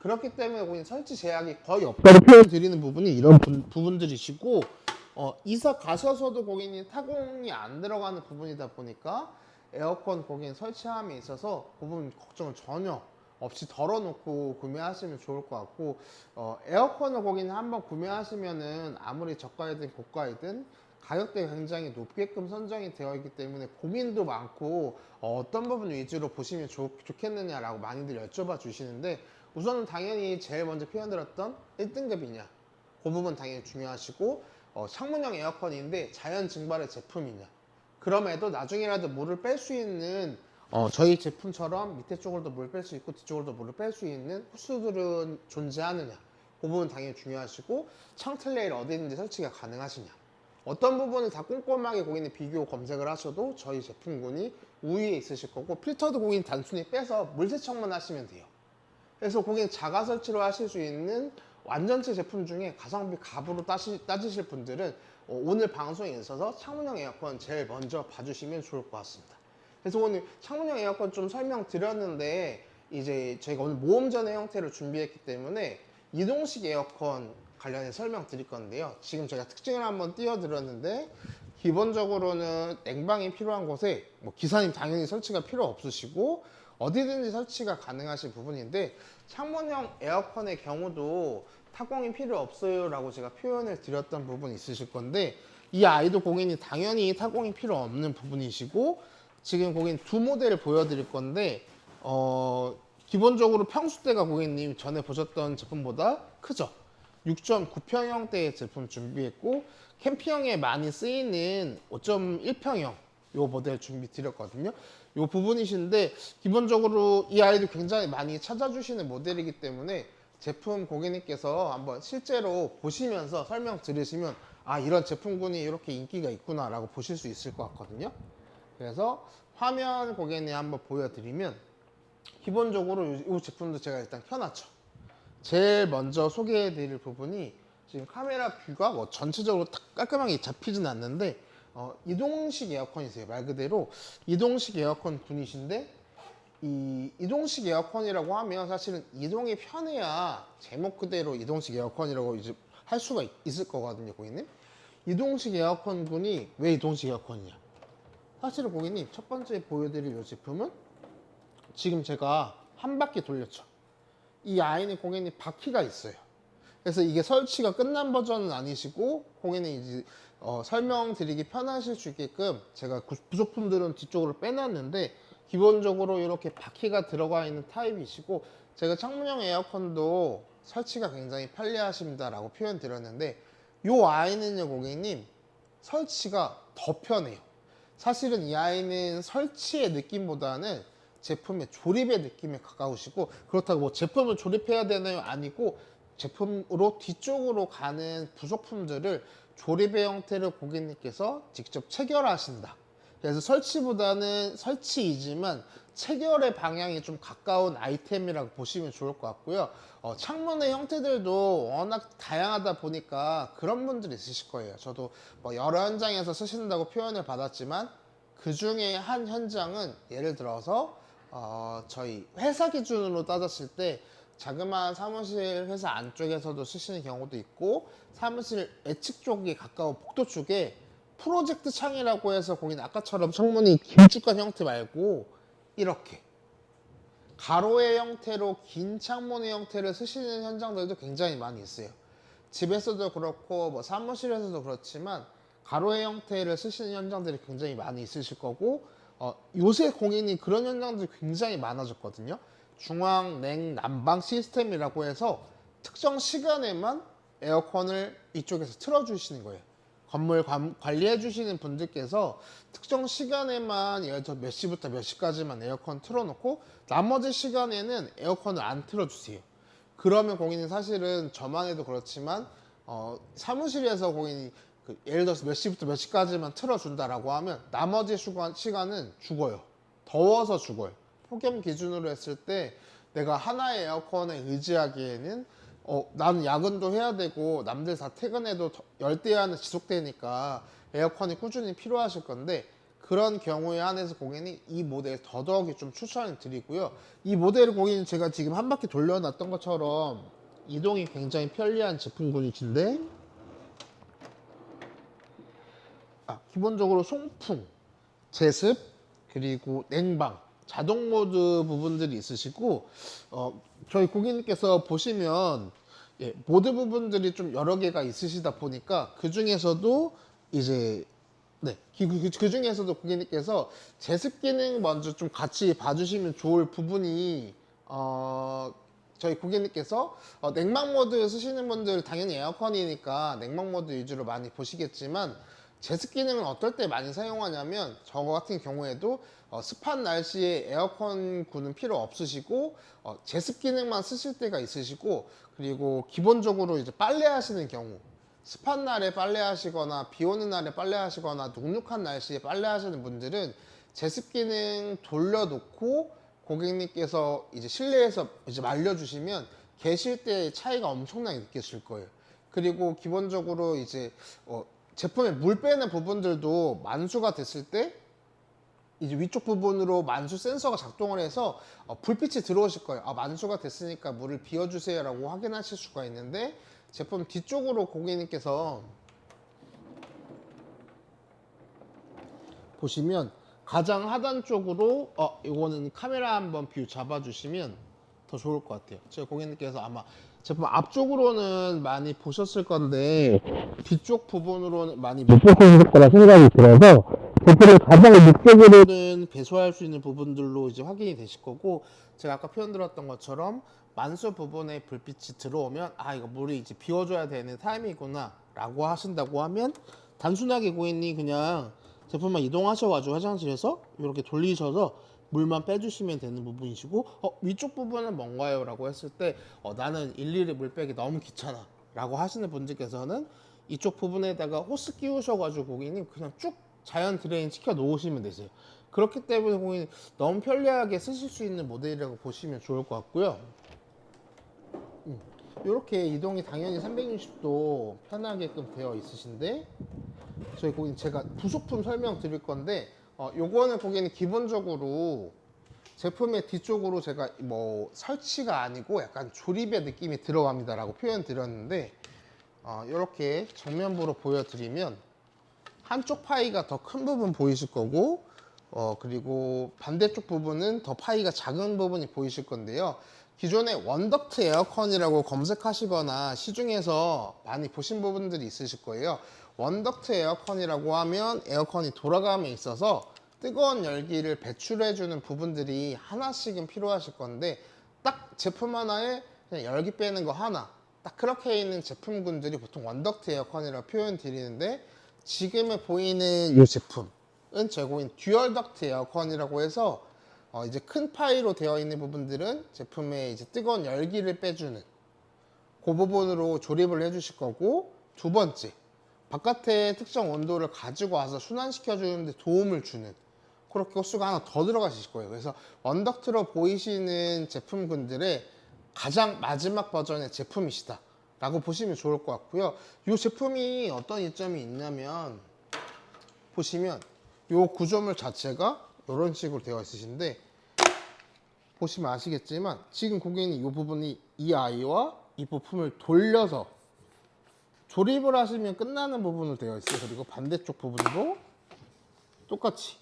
그렇기 때문에 고객님 설치 제약이 거의 없다고 표현 드리는 부분이 이런 부분들이시고, 이사 가셔서도 고객님 타공이 안 들어가는 부분이다 보니까 에어컨 고객님 설치함에 있어서 그 부분 걱정을 전혀 없이 덜어놓고 구매하시면 좋을 것 같고, 에어컨을 고객님 한번 구매하시면은 아무리 저가이든 고가이든 가격대가 굉장히 높게끔 선정이 되어 있기 때문에 고민도 많고 어떤 부분 위주로 보시면 좋겠느냐라고 많이들 여쭤봐 주시는데, 우선은 당연히 제일 먼저 표현드렸던 1등급이냐 그 부분 당연히 중요하시고, 창문형 에어컨인데 자연 증발의 제품이냐 그럼에도 나중에라도 물을 뺄 수 있는 저희 제품처럼 밑에 쪽으로도 물을 뺄 수 있고 뒤쪽으로도 물을 뺄 수 있는 호스들은 존재하느냐, 그 부분 당연히 중요하시고, 창틀레일 어디든지 설치가 가능하시냐, 어떤 부분을 다 꼼꼼하게 고객님 비교 검색을 하셔도 저희 제품군이 우위에 있으실 거고, 필터도 고객님 단순히 빼서 물 세척만 하시면 돼요. 그래서 고객님 자가 설치로 하실 수 있는 완전체 제품 중에 가성비 갑으로 따지실 분들은 오늘 방송에 있어서 창문형 에어컨 제일 먼저 봐주시면 좋을 것 같습니다. 그래서 오늘 창문형 에어컨 좀 설명드렸는데, 이제 저희가 오늘 모험전의 형태로 준비했기 때문에 이동식 에어컨 관련해 설명드릴 건데요. 지금 제가 특징을 한번 띄워드렸는데, 기본적으로는 냉방이 필요한 곳에 기사님 당연히 설치가 필요 없으시고 어디든지 설치가 가능하신 부분인데, 창문형 에어컨의 경우도 타공이 필요 없어요 라고 제가 표현을 드렸던 부분이 있으실 건데, 이 아이도 고객님 당연히 타공이 필요 없는 부분이시고, 지금 고객님 두 모델을 보여드릴 건데 기본적으로 평수대가 고객님 전에 보셨던 제품보다 크죠. 6.9평형대의 제품 준비했고, 캠핑형에 많이 쓰이는 5.1평형 요 모델 준비 드렸거든요. 요 부분이신데, 기본적으로 이 아이도 굉장히 많이 찾아주시는 모델이기 때문에 제품 고객님께서 한번 실제로 보시면서 설명 들으시면 아, 이런 제품군이 이렇게 인기가 있구나 라고 보실 수 있을 것 같거든요. 그래서 화면 고객님 한번 보여드리면, 기본적으로 이 제품도 제가 일단 켜놨죠. 제일 먼저 소개해드릴 부분이, 지금 카메라 뷰가 전체적으로 깔끔하게 잡히진 않는데 이동식 에어컨이세요. 말 그대로 이동식 에어컨 군이신데, 이 이동식 에어컨이라고 하면 사실은 이동이 편해야 제목 그대로 이동식 에어컨이라고 이제 할 수가 있을 거거든요, 고객님. 이동식 에어컨 군이 왜 이동식 에어컨이냐? 사실은 고객님 첫 번째 보여드릴 이 제품은 지금 제가 한 바퀴 돌렸죠. 이 아이는 고객님 바퀴가 있어요. 그래서 이게 설치가 끝난 버전은 아니시고, 고객님 이제 설명드리기 편하실 수 있게끔 제가 부속품들은 뒤쪽으로 빼놨는데, 기본적으로 이렇게 바퀴가 들어가 있는 타입이시고, 제가 창문형 에어컨도 설치가 굉장히 편리하십니다 라고 표현 드렸는데, 이 아이는요 고객님 설치가 더 편해요. 사실은 이 아이는 설치의 느낌보다는 제품의 조립의 느낌에 가까우시고, 그렇다고 제품을 조립해야 되나요? 아니고, 제품으로 뒤쪽으로 가는 부속품들을 조립의 형태를 고객님께서 직접 체결하신다. 그래서 설치보다는 설치이지만 체결의 방향이 좀 가까운 아이템이라고 보시면 좋을 것 같고요. 창문의 형태들도 워낙 다양하다 보니까 그런 분들이 있으실 거예요. 저도 여러 현장에서 쓰신다고 표현을 받았지만, 그 중에 한 현장은 예를 들어서 저희 회사 기준으로 따졌을 때 자그마한 사무실 회사 안쪽에서도 쓰시는 경우도 있고, 사무실 외측 쪽이 가까운 복도 쪽에 프로젝트 창이라고 해서 고객님 아까처럼 창문이 길쭉한 형태 말고 이렇게 가로의 형태로 긴 창문의 형태를 쓰시는 현장들도 굉장히 많이 있어요. 집에서도 그렇고 사무실에서도 그렇지만 가로의 형태를 쓰시는 현장들이 굉장히 많이 있으실 거고, 요새 고객님 그런 현장들이 굉장히 많아졌거든요. 중앙 냉 난방 시스템이라고 해서 특정 시간에만 에어컨을 이쪽에서 틀어주시는 거예요. 건물 관리해 주시는 분들께서 특정 시간에만, 예를 들어 몇 시부터 몇 시까지만 에어컨 틀어놓고 나머지 시간에는 에어컨을 안 틀어주세요. 그러면 고객님 사실은 저만 해도 그렇지만 사무실에서 고객님 예를 들어서 몇 시부터 몇 시까지만 틀어준다라고 하면 나머지 시간은 죽어요. 더워서 죽어요. 폭염 기준으로 했을 때 내가 하나의 에어컨에 의지하기에는 나는 야근도 해야 되고 남들 다 퇴근해도 열대야는 지속되니까 에어컨이 꾸준히 필요하실 건데, 그런 경우에 한해서 고객님 이 모델 더더욱이 좀 추천을 드리고요. 이 모델을 고객님 제가 지금 한 바퀴 돌려놨던 것처럼 이동이 굉장히 편리한 제품군이신데, 기본적으로 송풍, 제습, 그리고 냉방, 자동 모드 부분들이 있으시고, 저희 고객님께서 보시면 모드 부분들이 좀 여러 개가 있으시다 보니까 그 중에서도 이제 그 중에서도 고객님께서 제습 기능 먼저 좀 같이 봐주시면 좋을 부분이, 저희 고객님께서 냉방 모드 쓰시는 분들 당연히 에어컨이니까 냉방 모드 위주로 많이 보시겠지만, 제습 기능은 어떨 때 많이 사용하냐면 저 같은 경우에도 습한 날씨에 에어컨 구는 필요 없으시고 제습 기능만 쓰실 때가 있으시고, 그리고 기본적으로 이제 빨래 하시는 경우, 습한 날에 빨래 하시거나 비 오는 날에 빨래 하시거나 눅눅한 날씨에 빨래 하시는 분들은 제습 기능 돌려놓고 고객님께서 이제 실내에서 이제 말려주시면 계실 때 차이가 엄청나게 느껴질 거예요. 그리고 기본적으로 이제 제품에 물 빼는 부분들도 만수가 됐을 때 이제 위쪽 부분으로 만수 센서가 작동을 해서 불빛이 들어오실 거예요. 만수가 됐으니까 물을 비워주세요 라고 확인하실 수가 있는데, 제품 뒤쪽으로 고객님께서 보시면 가장 하단 쪽으로 이거는 카메라 한번 뷰 잡아주시면 더 좋을 것 같아요. 저희 고객님께서 아마 제품 앞쪽으로는 많이 보셨을 건데 뒤쪽 부분으로는 많이 못 보셨을 거라 생각이 들어서, 제품을 가장 밑쪽으로는 배수할 수 있는 부분들로 이제 확인이 되실 거고, 제가 아까 표현 드렸던 것처럼 만수 부분에 불빛이 들어오면 이거 물이 이제 비워줘야 되는 타임이구나 라고 하신다고 하면, 단순하게 고객님 그냥 제품만 이동하셔가지고 화장실에서 이렇게 돌리셔서 물만 빼주시면 되는 부분이시고, 위쪽 부분은 뭔가요? 라고 했을 때 나는 일일이 물 빼기 너무 귀찮아 라고 하시는 분들께서는 이쪽 부분에다가 호스 끼우셔가지고 고객님 그냥 쭉 자연 드레인 시켜 놓으시면 되세요. 그렇기 때문에 고객님 너무 편리하게 쓰실 수 있는 모델이라고 보시면 좋을 것 같고요. 이렇게 이동이 당연히 360도 편하게끔 되어 있으신데, 저희 고객님 제가 부속품 설명 드릴 건데, 요거는 고객님 기본적으로 제품의 뒤쪽으로 제가 뭐 설치가 아니고 약간 조립의 느낌이 들어갑니다 라고 표현 드렸는데, 이렇게 정면부로 보여드리면 한쪽 파이가 더 큰 부분 보이실 거고, 그리고 반대쪽 부분은 더 파이가 작은 부분이 보이실 건데요. 기존에 원덕트 에어컨이라고 검색하시거나 시중에서 많이 보신 부분들이 있으실 거예요. 원덕트 에어컨이라고 하면 에어컨이 돌아감에 있어서 뜨거운 열기를 배출해주는 부분들이 하나씩은 필요하실 건데, 딱 제품 하나에 그냥 열기 빼는 거 하나, 딱 그렇게 있는 제품군들이 보통 원덕트 에어컨이라고 표현 드리는데, 지금에 보이는 이 제품은 제공인 듀얼 덕트 에어컨이라고 해서 이제 큰 파이로 되어 있는 부분들은 제품에 이제 뜨거운 열기를 빼주는 그 부분으로 조립을 해주실 거고, 두 번째 바깥에 특정 온도를 가지고 와서 순환시켜 주는데 도움을 주는 그렇게 호스가 하나 더 들어가실 거예요. 그래서 원덕트로 보이시는 제품군들의 가장 마지막 버전의 제품이시다 라고 보시면 좋을 것 같고요. 이 제품이 어떤 이점이 있냐면, 보시면 이 구조물 자체가 이런 식으로 되어 있으신데, 보시면 아시겠지만 지금 고객님 이 부분이 이 아이와 이 부품을 돌려서 조립을 하시면 끝나는 부분으로 되어 있어요. 그리고 반대쪽 부분도 똑같이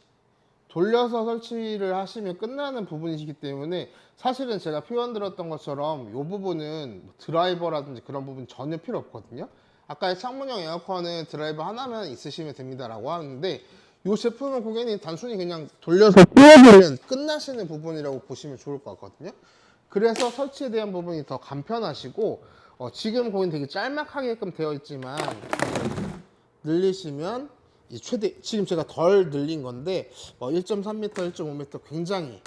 돌려서 설치를 하시면 끝나는 부분이시기 때문에, 사실은 제가 표현 드렸던 것처럼 이 부분은 드라이버라든지 그런 부분 전혀 필요 없거든요. 아까의 창문형 에어컨은 드라이버 하나만 있으시면 됩니다 라고 하는데, 이 제품은 고객님 단순히 그냥 돌려서 끼워주면 끝나시는 부분이라고 보시면 좋을 것 같거든요. 그래서 설치에 대한 부분이 더 간편하시고, 지금 고객님 되게 짤막하게끔 되어 있지만 늘리시면 이제 최대, 지금 제가 덜 늘린 건데 1.3m, 1.5m 굉장히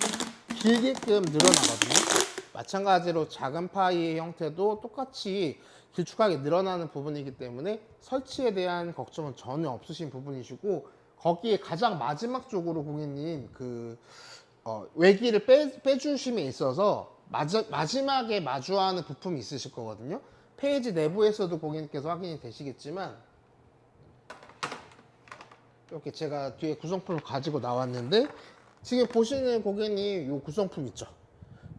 길게끔 늘어나거든요. 마찬가지로 작은 파이의 형태도 똑같이 길쭉하게 늘어나는 부분이기 때문에 설치에 대한 걱정은 전혀 없으신 부분이시고, 거기에 가장 마지막 쪽으로 고객님 외기를 빼주심에 있어서 마지막에 마주하는 부품이 있으실 거거든요. 페이지 내부에서도 고객님께서 확인이 되시겠지만, 이렇게 제가 뒤에 구성품을 가지고 나왔는데, 지금 보시는 고객님 이 구성품 있죠?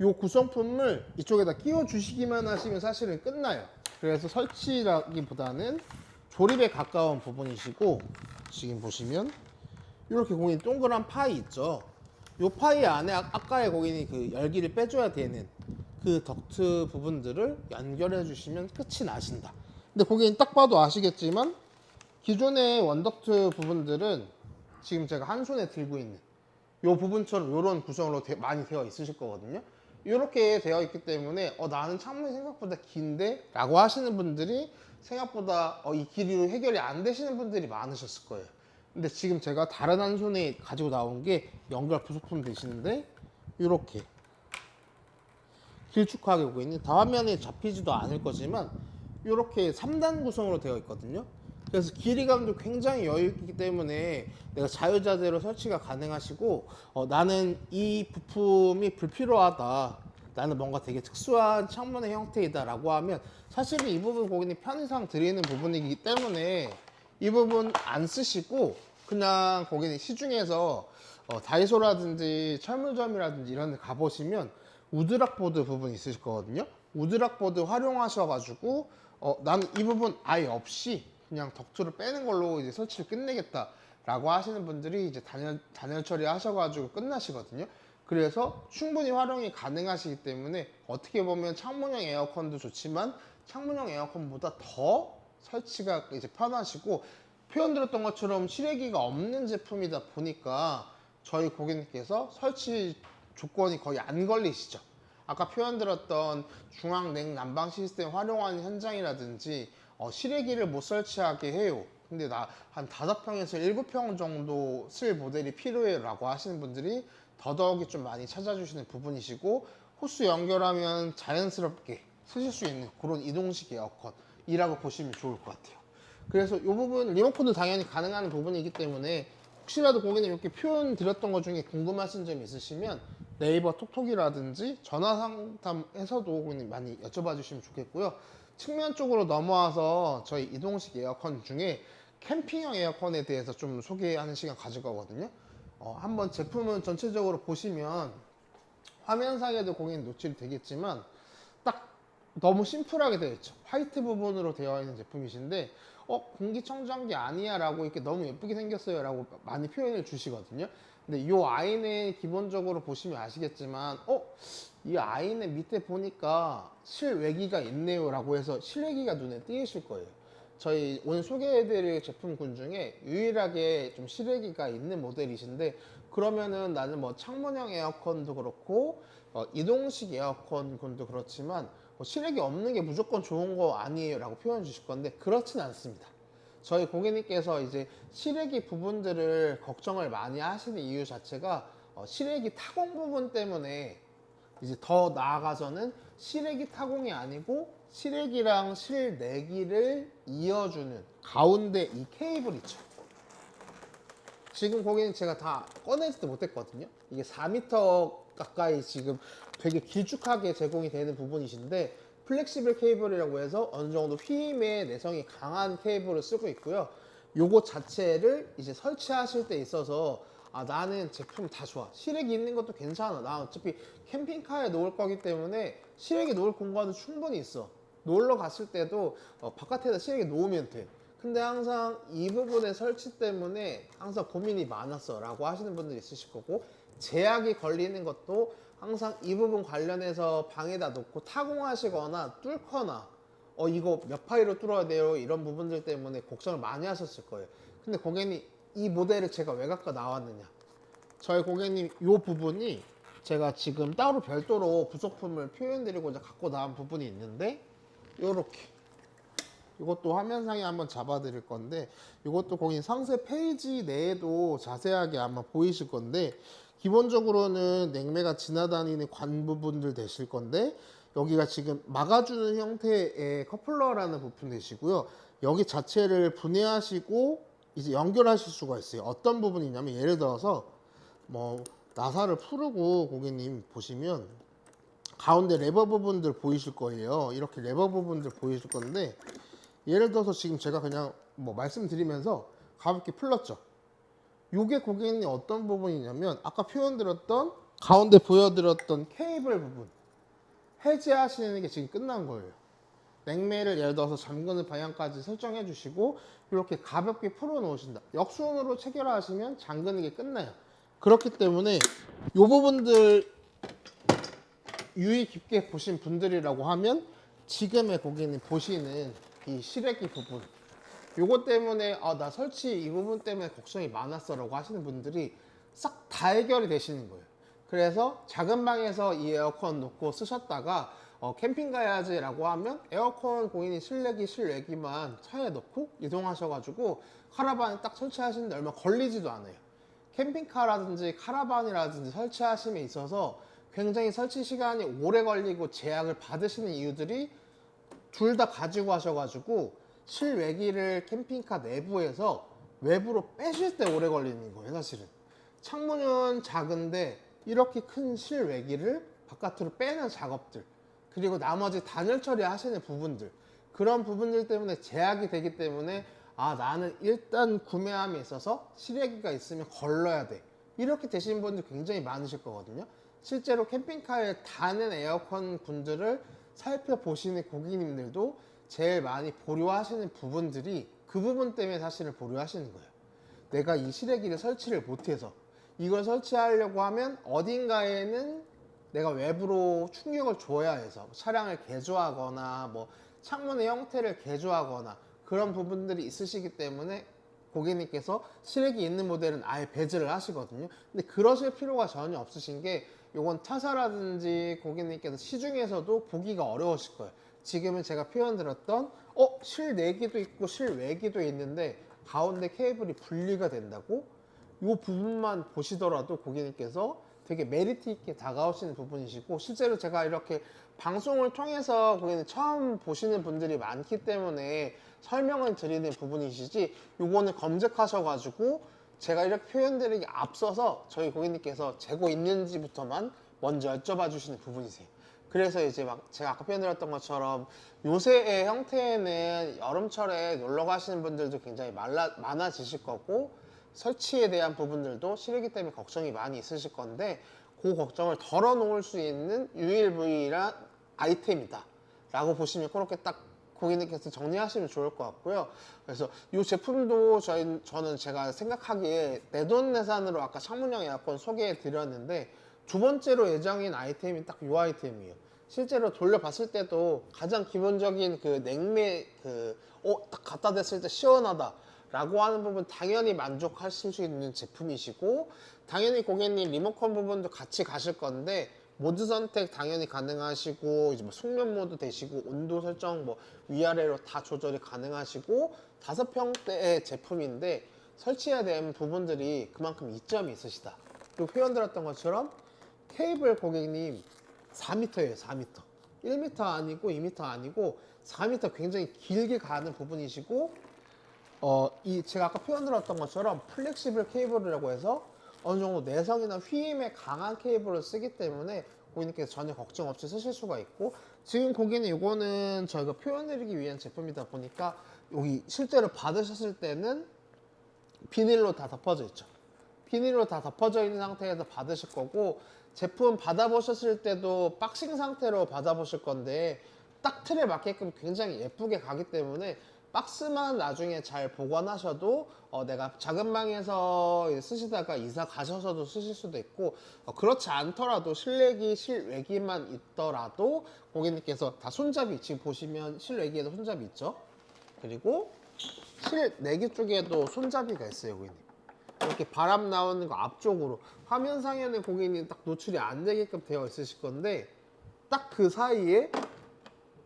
이 구성품을 이쪽에다 끼워 주시기만 하시면 사실은 끝나요. 그래서 설치라기보다는 조립에 가까운 부분이시고, 지금 보시면 이렇게 고객님 동그란 파이 있죠? 이 파이 안에 아까의 고객님 그 열기를 빼줘야 되는 그 덕트 부분들을 연결해 주시면 끝이 나신다. 근데 고객님 딱 봐도 아시겠지만 기존의 원덕트 부분들은 지금 제가 한 손에 들고 있는 이 부분처럼 이런 구성으로 많이 되어 있으실 거거든요. 이렇게 되어 있기 때문에 나는 창문이 생각보다 긴데? 라고 하시는 분들이 생각보다 이 길이로 해결이 안 되시는 분들이 많으셨을 거예요. 근데 지금 제가 다른 한 손에 가지고 나온 게 연결 부속품 되시는데 이렇게 길쭉하게 오고 있는, 화면에 잡히지도 않을 거지만 이렇게 3단 구성으로 되어 있거든요. 그래서 길이감도 굉장히 여유 있기 때문에 내가 자유자재로 설치가 가능하시고, 나는 이 부품이 불필요하다, 나는 뭔가 되게 특수한 창문의 형태이다 라고 하면 사실은 이 부분 고객님 편의상 드리는 부분이기 때문에 이 부분 안 쓰시고 그냥 고객님 시중에서 다이소라든지 철물점이라든지 이런 데 가보시면 우드락보드 부분 있으실 거거든요. 우드락보드 활용하셔가지고 나는 이 부분 아예 없이 그냥 덕트를 빼는 걸로 이제 설치를 끝내겠다 라고 하시는 분들이 이제 단열 처리 하셔가지고 끝나시거든요. 그래서 충분히 활용이 가능하시기 때문에 어떻게 보면 창문형 에어컨도 좋지만 창문형 에어컨보다 더 설치가 이제 편하시고, 표현 들었던 것처럼 실외기가 없는 제품이다 보니까 저희 고객님께서 설치 조건이 거의 안 걸리시죠. 아까 표현 들었던 중앙냉 난방 시스템 활용하는 현장이라든지 실외기를 못 설치하게 해요. 근데 나 한 5평에서 7평 정도 쓸 모델이 필요해요 라고 하시는 분들이 더더욱이 좀 많이 찾아주시는 부분이시고, 호스 연결하면 자연스럽게 쓰실 수 있는 그런 이동식 에어컨이라고 보시면 좋을 것 같아요. 그래서 이 부분 리모컨도 당연히 가능한 부분이기 때문에 혹시라도 고객님 이렇게 표현 드렸던 것 중에 궁금하신 점 있으시면 네이버 톡톡이라든지 전화 상담에서도 고객님 많이 여쭤봐 주시면 좋겠고요. 측면 쪽으로 넘어와서 저희 이동식 에어컨 중에 캠핑형 에어컨에 대해서 좀 소개하는 시간 가질 거거든요. 한번 제품은 전체적으로 보시면 화면상에도 고객님 노출이 되겠지만 딱 너무 심플하게 되어 있죠. 화이트 부분으로 되어 있는 제품이신데 공기청정기 아니야 라고 이렇게 너무 예쁘게 생겼어요 라고 많이 표현을 주시거든요. 근데 이 아이는 기본적으로 보시면 아시겠지만 이 아이는 밑에 보니까 실외기가 있네요 라고 해서 실외기가 눈에 띄실 거예요. 저희 오늘 소개해드릴 제품군 중에 유일하게 좀 실외기가 있는 모델이신데, 그러면은 나는 뭐 창문형 에어컨도 그렇고 이동식 에어컨군도 그렇지만 실외기 없는 게 무조건 좋은 거 아니에요 라고 표현 주실 건데 그렇진 않습니다. 저희 고객님께서 이제 실외기 부분들을 걱정을 많이 하시는 이유 자체가 실외기 타공 부분 때문에 이제 더 나아가서는 실외기 타공이 아니고 실외기랑 실내기를 이어주는 가운데 이 케이블 있죠. 지금 고객님 제가 다 꺼내지도 못했거든요. 이게 4m 가까이 지금 되게 길쭉하게 제공이 되는 부분이신데 플렉시블 케이블이라고 해서 어느 정도 휘임의 내성이 강한 케이블을 쓰고 있고요. 요거 자체를 이제 설치하실 때 있어서 나는 제품 다 좋아, 실외기 있는 것도 괜찮아, 나 어차피 캠핑카에 놓을 거기 때문에 실외기 놓을 공간은 충분히 있어, 놀러 갔을 때도 바깥에다 실외기 놓으면 돼. 근데 항상 이 부분의 설치 때문에 항상 고민이 많았어 라고 하시는 분들이 있으실 거고, 제약이 걸리는 것도 항상 이 부분 관련해서 방에다 놓고 타공하시거나 뚫거나 이거 몇 파이로 뚫어야 돼요 이런 부분들 때문에 걱정을 많이 하셨을 거예요. 근데 고객님 이 모델을 제가 왜 갖고 나왔느냐, 저희 고객님 이 부분이 제가 지금 따로 별도로 부속품을 표현드리고자 갖고 나온 부분이 있는데, 요렇게 이것도 화면상에 한번 잡아 드릴 건데, 이것도 거기 상세 페이지 내에도 자세하게 아마 보이실 건데, 기본적으로는 냉매가 지나다니는 관 부분들 되실 건데, 여기가 지금 막아주는 형태의 커플러라는 부품 되시고요. 여기 자체를 분해하시고 이제 연결하실 수가 있어요. 어떤 부분이냐면 예를 들어서 뭐 나사를 풀고 고객님 보시면 가운데 레버 부분들 보이실 거예요. 이렇게 레버 부분들 보이실 건데, 예를 들어서 지금 제가 그냥 뭐 말씀드리면서 가볍게 풀렀죠. 요게 고객님 어떤 부분이냐면 아까 표현드렸던 가운데 보여드렸던 케이블 부분 해제하시는 게 지금 끝난 거예요. 냉매를 예를 들어서 잠그는 방향까지 설정해 주시고 이렇게 가볍게 풀어 놓으신다. 역순으로 체결하시면 잠그는 게 끝나요. 그렇기 때문에 이 부분들 유의 깊게 보신 분들이라고 하면 지금의 고객님 보시는 이 실외기 부분, 요거 때문에 나 설치 이 부분 때문에 걱정이 많았어 라고 하시는 분들이 싹 다 해결이 되시는 거예요. 그래서 작은 방에서 이 에어컨 놓고 쓰셨다가 캠핑 가야지라고 하면 에어컨 고객님 실내기 실외기만 차에 넣고 이동하셔가지고 카라반에 딱 설치하시는데 얼마 걸리지도 않아요. 캠핑카라든지 카라반이라든지 설치하심에 있어서 굉장히 설치 시간이 오래 걸리고 제약을 받으시는 이유들이 둘 다 가지고 하셔가지고 실외기를 캠핑카 내부에서 외부로 빼실 때 오래 걸리는 거예요. 사실은 창문은 작은데 이렇게 큰 실외기를 바깥으로 빼는 작업들, 그리고 나머지 단열 처리하시는 부분들, 그런 부분들 때문에 제약이 되기 때문에 나는 일단 구매함에 있어서 실외기가 있으면 걸러야 돼, 이렇게 되신 분들 굉장히 많으실 거거든요. 실제로 캠핑카에 다는 에어컨 분들을 살펴보시는 고객님들도 제일 많이 보류하시는 부분들이 그 부분 때문에 사실은 보류하시는 거예요. 내가 이 실외기를 설치를 못해서, 이걸 설치하려고 하면 어딘가에는 내가 외부로 충격을 줘야 해서 차량을 개조하거나 뭐 창문의 형태를 개조하거나 그런 부분들이 있으시기 때문에 고객님께서 실외기 있는 모델은 아예 배제를 하시거든요. 근데 그러실 필요가 전혀 없으신 게, 요건 타사라든지 고객님께서 시중에서도 보기가 어려우실 거예요. 지금은 제가 표현 드렸던 실내기도 있고 실외기도 있는데 가운데 케이블이 분리가 된다고? 이 부분만 보시더라도 고객님께서 되게 메리트 있게 다가오시는 부분이시고, 실제로 제가 이렇게 방송을 통해서 고객님 처음 보시는 분들이 많기 때문에 설명을 드리는 부분이시지, 요거는 검색하셔가지고 제가 이렇게 표현드리기 앞서서 저희 고객님께서 재고 있는지부터만 먼저 여쭤봐 주시는 부분이세요. 그래서 이제 막 제가 아까 표현드렸던 것처럼 요새의 형태에는 여름철에 놀러 가시는 분들도 굉장히 많아지실 거고, 설치에 대한 부분들도 실외기 때문에 걱정이 많이 있으실 건데, 그 걱정을 덜어놓을 수 있는 ULV란 아이템이다 라고 보시면 그렇게 딱 고객님께서 정리하시면 좋을 것 같고요. 그래서 이 제품도 저는 제가 생각하기에 내돈내산으로 아까 창문형 에어컨 소개해 드렸는데, 두 번째로 예정인 아이템이 딱 이 아이템이에요. 실제로 돌려봤을 때도 가장 기본적인 그 냉매, 딱 갖다 댔을 때 시원하다 라고 하는 부분 당연히 만족하실 수 있는 제품이시고, 당연히 고객님 리모컨 부분도 같이 가실 건데 모드 선택 당연히 가능하시고, 이제 뭐 숙면 모드 되시고, 온도 설정 뭐 위아래로 다 조절이 가능하시고, 5평대의 제품인데 설치해야 되는 부분들이 그만큼 이점이 있으시다. 그리고 표현 드렸던 것처럼 케이블 고객님 4m예요. 4m. 1m 아니고 2m 아니고 4m, 굉장히 길게 가는 부분이시고, 제가 아까 표현 드렸던 것처럼 플렉시블 케이블이라고 해서 어느 정도 내성이나 휘임에 강한 케이블을 쓰기 때문에 고객님께서 전혀 걱정 없이 쓰실 수가 있고, 지금 고객님 이거는 저희가 표현드리기 위한 제품이다 보니까 여기 실제로 받으셨을 때는 비닐로 다 덮어져 있죠. 비닐로 다 덮어져 있는 상태에서 받으실 거고, 제품 받아보셨을 때도 박싱 상태로 받아보실 건데 딱 틀에 맞게끔 굉장히 예쁘게 가기 때문에 박스만 나중에 잘 보관하셔도 내가 작은 방에서 쓰시다가 이사 가셔서도 쓰실 수도 있고, 그렇지 않더라도 실내기 실외기만 있더라도 고객님께서 다 손잡이, 지금 보시면 실외기에도 손잡이 있죠. 그리고 실내기 쪽에도 손잡이가 있어요. 고객님 이렇게 바람 나오는 거 앞쪽으로, 화면상에는 고객님 딱 노출이 안 되게끔 되어 있으실 건데 딱 그 사이에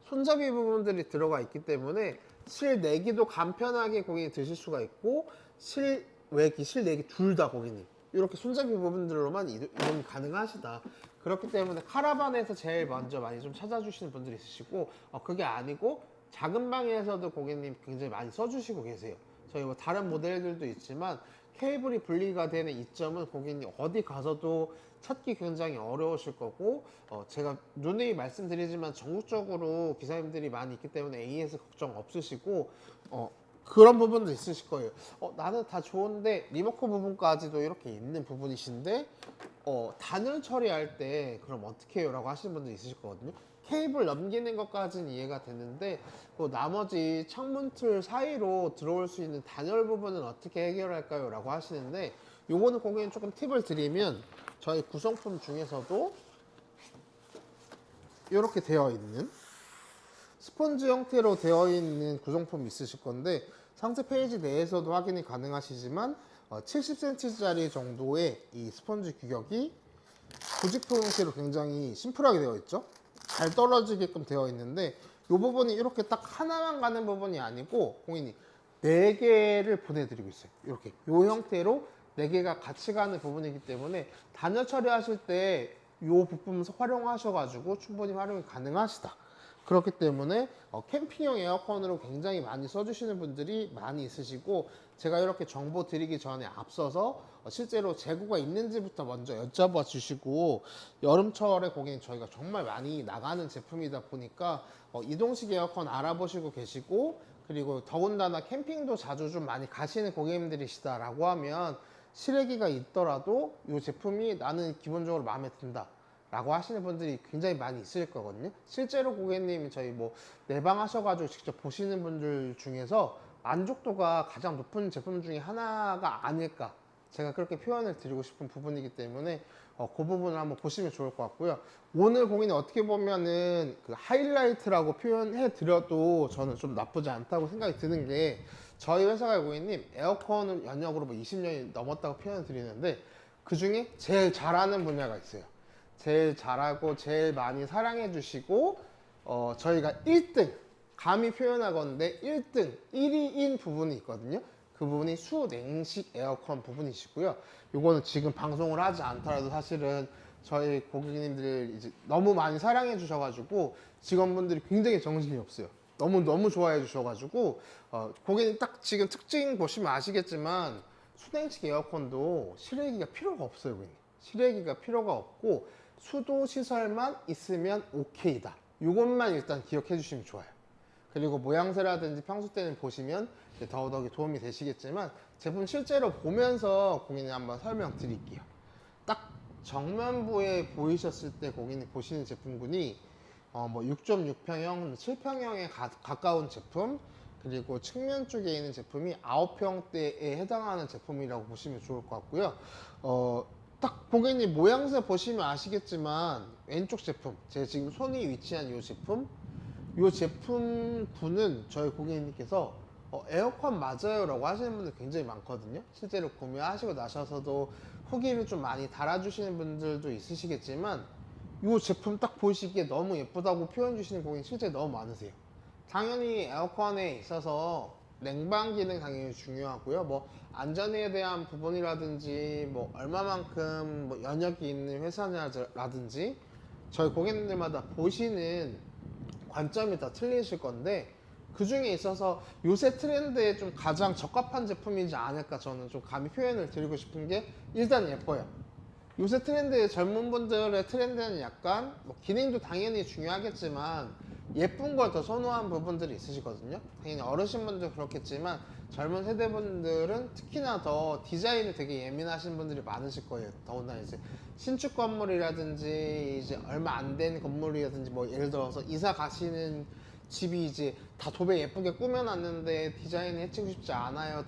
손잡이 부분들이 들어가 있기 때문에 실내기도 간편하게 고객님 드실 수가 있고, 실외기, 실내기 둘 다 고객님 이렇게 손잡이 부분들로만 이동이 가능하시다. 그렇기 때문에 카라반에서 제일 먼저 많이 좀 찾아주시는 분들이 있으시고, 그게 아니고 작은 방에서도 고객님 굉장히 많이 써주시고 계세요. 저희 뭐 다른 모델들도 있지만 케이블이 분리가 되는 이점은 고객님 어디 가서도 찾기 굉장히 어려우실 거고, 제가 누누이 말씀드리지만 전국적으로 기사님들이 많이 있기 때문에 AS 걱정 없으시고, 그런 부분도 있으실 거예요. 나는 다 좋은데 리모컨 부분까지도 이렇게 있는 부분이신데 단열 처리할 때 그럼 어떻게 해요? 라고 하시는 분도 있으실 거거든요. 케이블 넘기는 것까지는 이해가 되는데 나머지 창문 틀 사이로 들어올 수 있는 단열 부분은 어떻게 해결할까요? 라고 하시는데, 요거는 고객님 조금 팁을 드리면 저희 구성품 중에서도 이렇게 되어 있는 스펀지 형태로 되어 있는 구성품이 있으실 건데, 상세 페이지 내에서도 확인이 가능하시지만 70cm짜리 정도의 이 스펀지 규격이 고직포 형태로 굉장히 심플하게 되어 있죠. 잘 떨어지게끔 되어 있는데 이 부분이 이렇게 딱 하나만 가는 부분이 아니고 고객님 4개를 보내드리고 있어요. 이렇게 이 형태로 4개가 같이 가는 부분이기 때문에 단열 처리하실 때 이 부품 활용하셔가지고 충분히 활용이 가능하시다. 그렇기 때문에 캠핑용 에어컨으로 굉장히 많이 써주시는 분들이 많이 있으시고, 제가 이렇게 정보 드리기 전에 앞서서 실제로 재고가 있는지부터 먼저 여쭤봐 주시고, 여름철에 고객님 저희가 정말 많이 나가는 제품이다 보니까 이동식 에어컨 알아보시고 계시고, 그리고 더군다나 캠핑도 자주 좀 많이 가시는 고객님들이시다 라고 하면 실외기가 있더라도 이 제품이 나는 기본적으로 마음에 든다 라고 하시는 분들이 굉장히 많이 있을 거거든요. 실제로 고객님이 저희 뭐 내방 하셔가지고 직접 보시는 분들 중에서 만족도가 가장 높은 제품 중에 하나가 아닐까, 제가 그렇게 표현을 드리고 싶은 부분이기 때문에 그 부분을 한번 보시면 좋을 것 같고요. 오늘 고객님 어떻게 보면은 그 하이라이트라고 표현해 드려도 저는 좀 나쁘지 않다고 생각이 드는 게, 저희 회사가 고객님 에어컨을 연역으로 뭐 20년이 넘었다고 표현을 드리는데 그 중에 제일 잘하는 분야가 있어요. 제일 잘하고 제일 많이 사랑해 주시고 저희가 1등, 감히 표현하건데 1등 1위인 부분이 있거든요. 그 부분이 수냉식 에어컨 부분이시고요. 요거는 지금 방송을 하지 않더라도 사실은 저희 고객님들 이제 너무 많이 사랑해 주셔가지고 직원분들이 굉장히 정신이 없어요. 너무 좋아해 주셔가지고 고객님 딱 지금 특징 보시면 아시겠지만 수냉식 에어컨도 실외기가 필요가 없어요. 고객님. 실외기가 필요가 없고 수도 시설만 있으면 오케이다. 이것만 일단 기억해 주시면 좋아요. 그리고 모양새라든지 평소 때는 보시면 더더욱 도움이 되시겠지만 제품 실제로 보면서 고객님 한번 설명드릴게요. 딱 정면부에 보이셨을 때 고객님 보시는 제품군이 뭐 6.6평형, 7평형에 가까운 제품, 그리고 측면 쪽에 있는 제품이 9평대에 해당하는 제품이라고 보시면 좋을 것 같고요. 딱 고객님 모양새 보시면 아시겠지만 왼쪽 제품, 제 지금 손이 위치한 이 제품, 이 제품군은 저희 고객님께서 에어컨 맞아요 라고 하시는 분들 굉장히 많거든요. 실제로 구매하시고 나셔서도 후기를 좀 많이 달아주시는 분들도 있으시겠지만 이 제품 딱 보시기에 너무 예쁘다고 표현 주시는 고객님 실제 너무 많으세요. 당연히 에어컨에 있어서 냉방 기능 당연히 중요하고요. 뭐 안전에 대한 부분이라든지 뭐 얼마만큼 뭐 연역이 있는 회사냐라든지 저희 고객님들마다 보시는 관점이 다 틀리실 건데, 그 중에 있어서 요새 트렌드에 좀 가장 적합한 제품이지 않을까 저는 좀 감히 표현을 드리고 싶은 게, 일단 예뻐요. 요새 트렌드, 젊은 분들의 트렌드는 약간 뭐 기능도 당연히 중요하겠지만 예쁜 걸 더 선호한 부분들이 있으시거든요. 당연히 어르신분들 그렇겠지만 젊은 세대분들은 특히나 더 디자인에 되게 예민하신 분들이 많으실 거예요. 더군다나 이제 신축 건물이라든지 이제 얼마 안 된 건물이라든지 뭐 예를 들어서 이사 가시는 집이 이제 다 도배 예쁘게 꾸며놨는데 디자인이 해치고 싶지 않아요.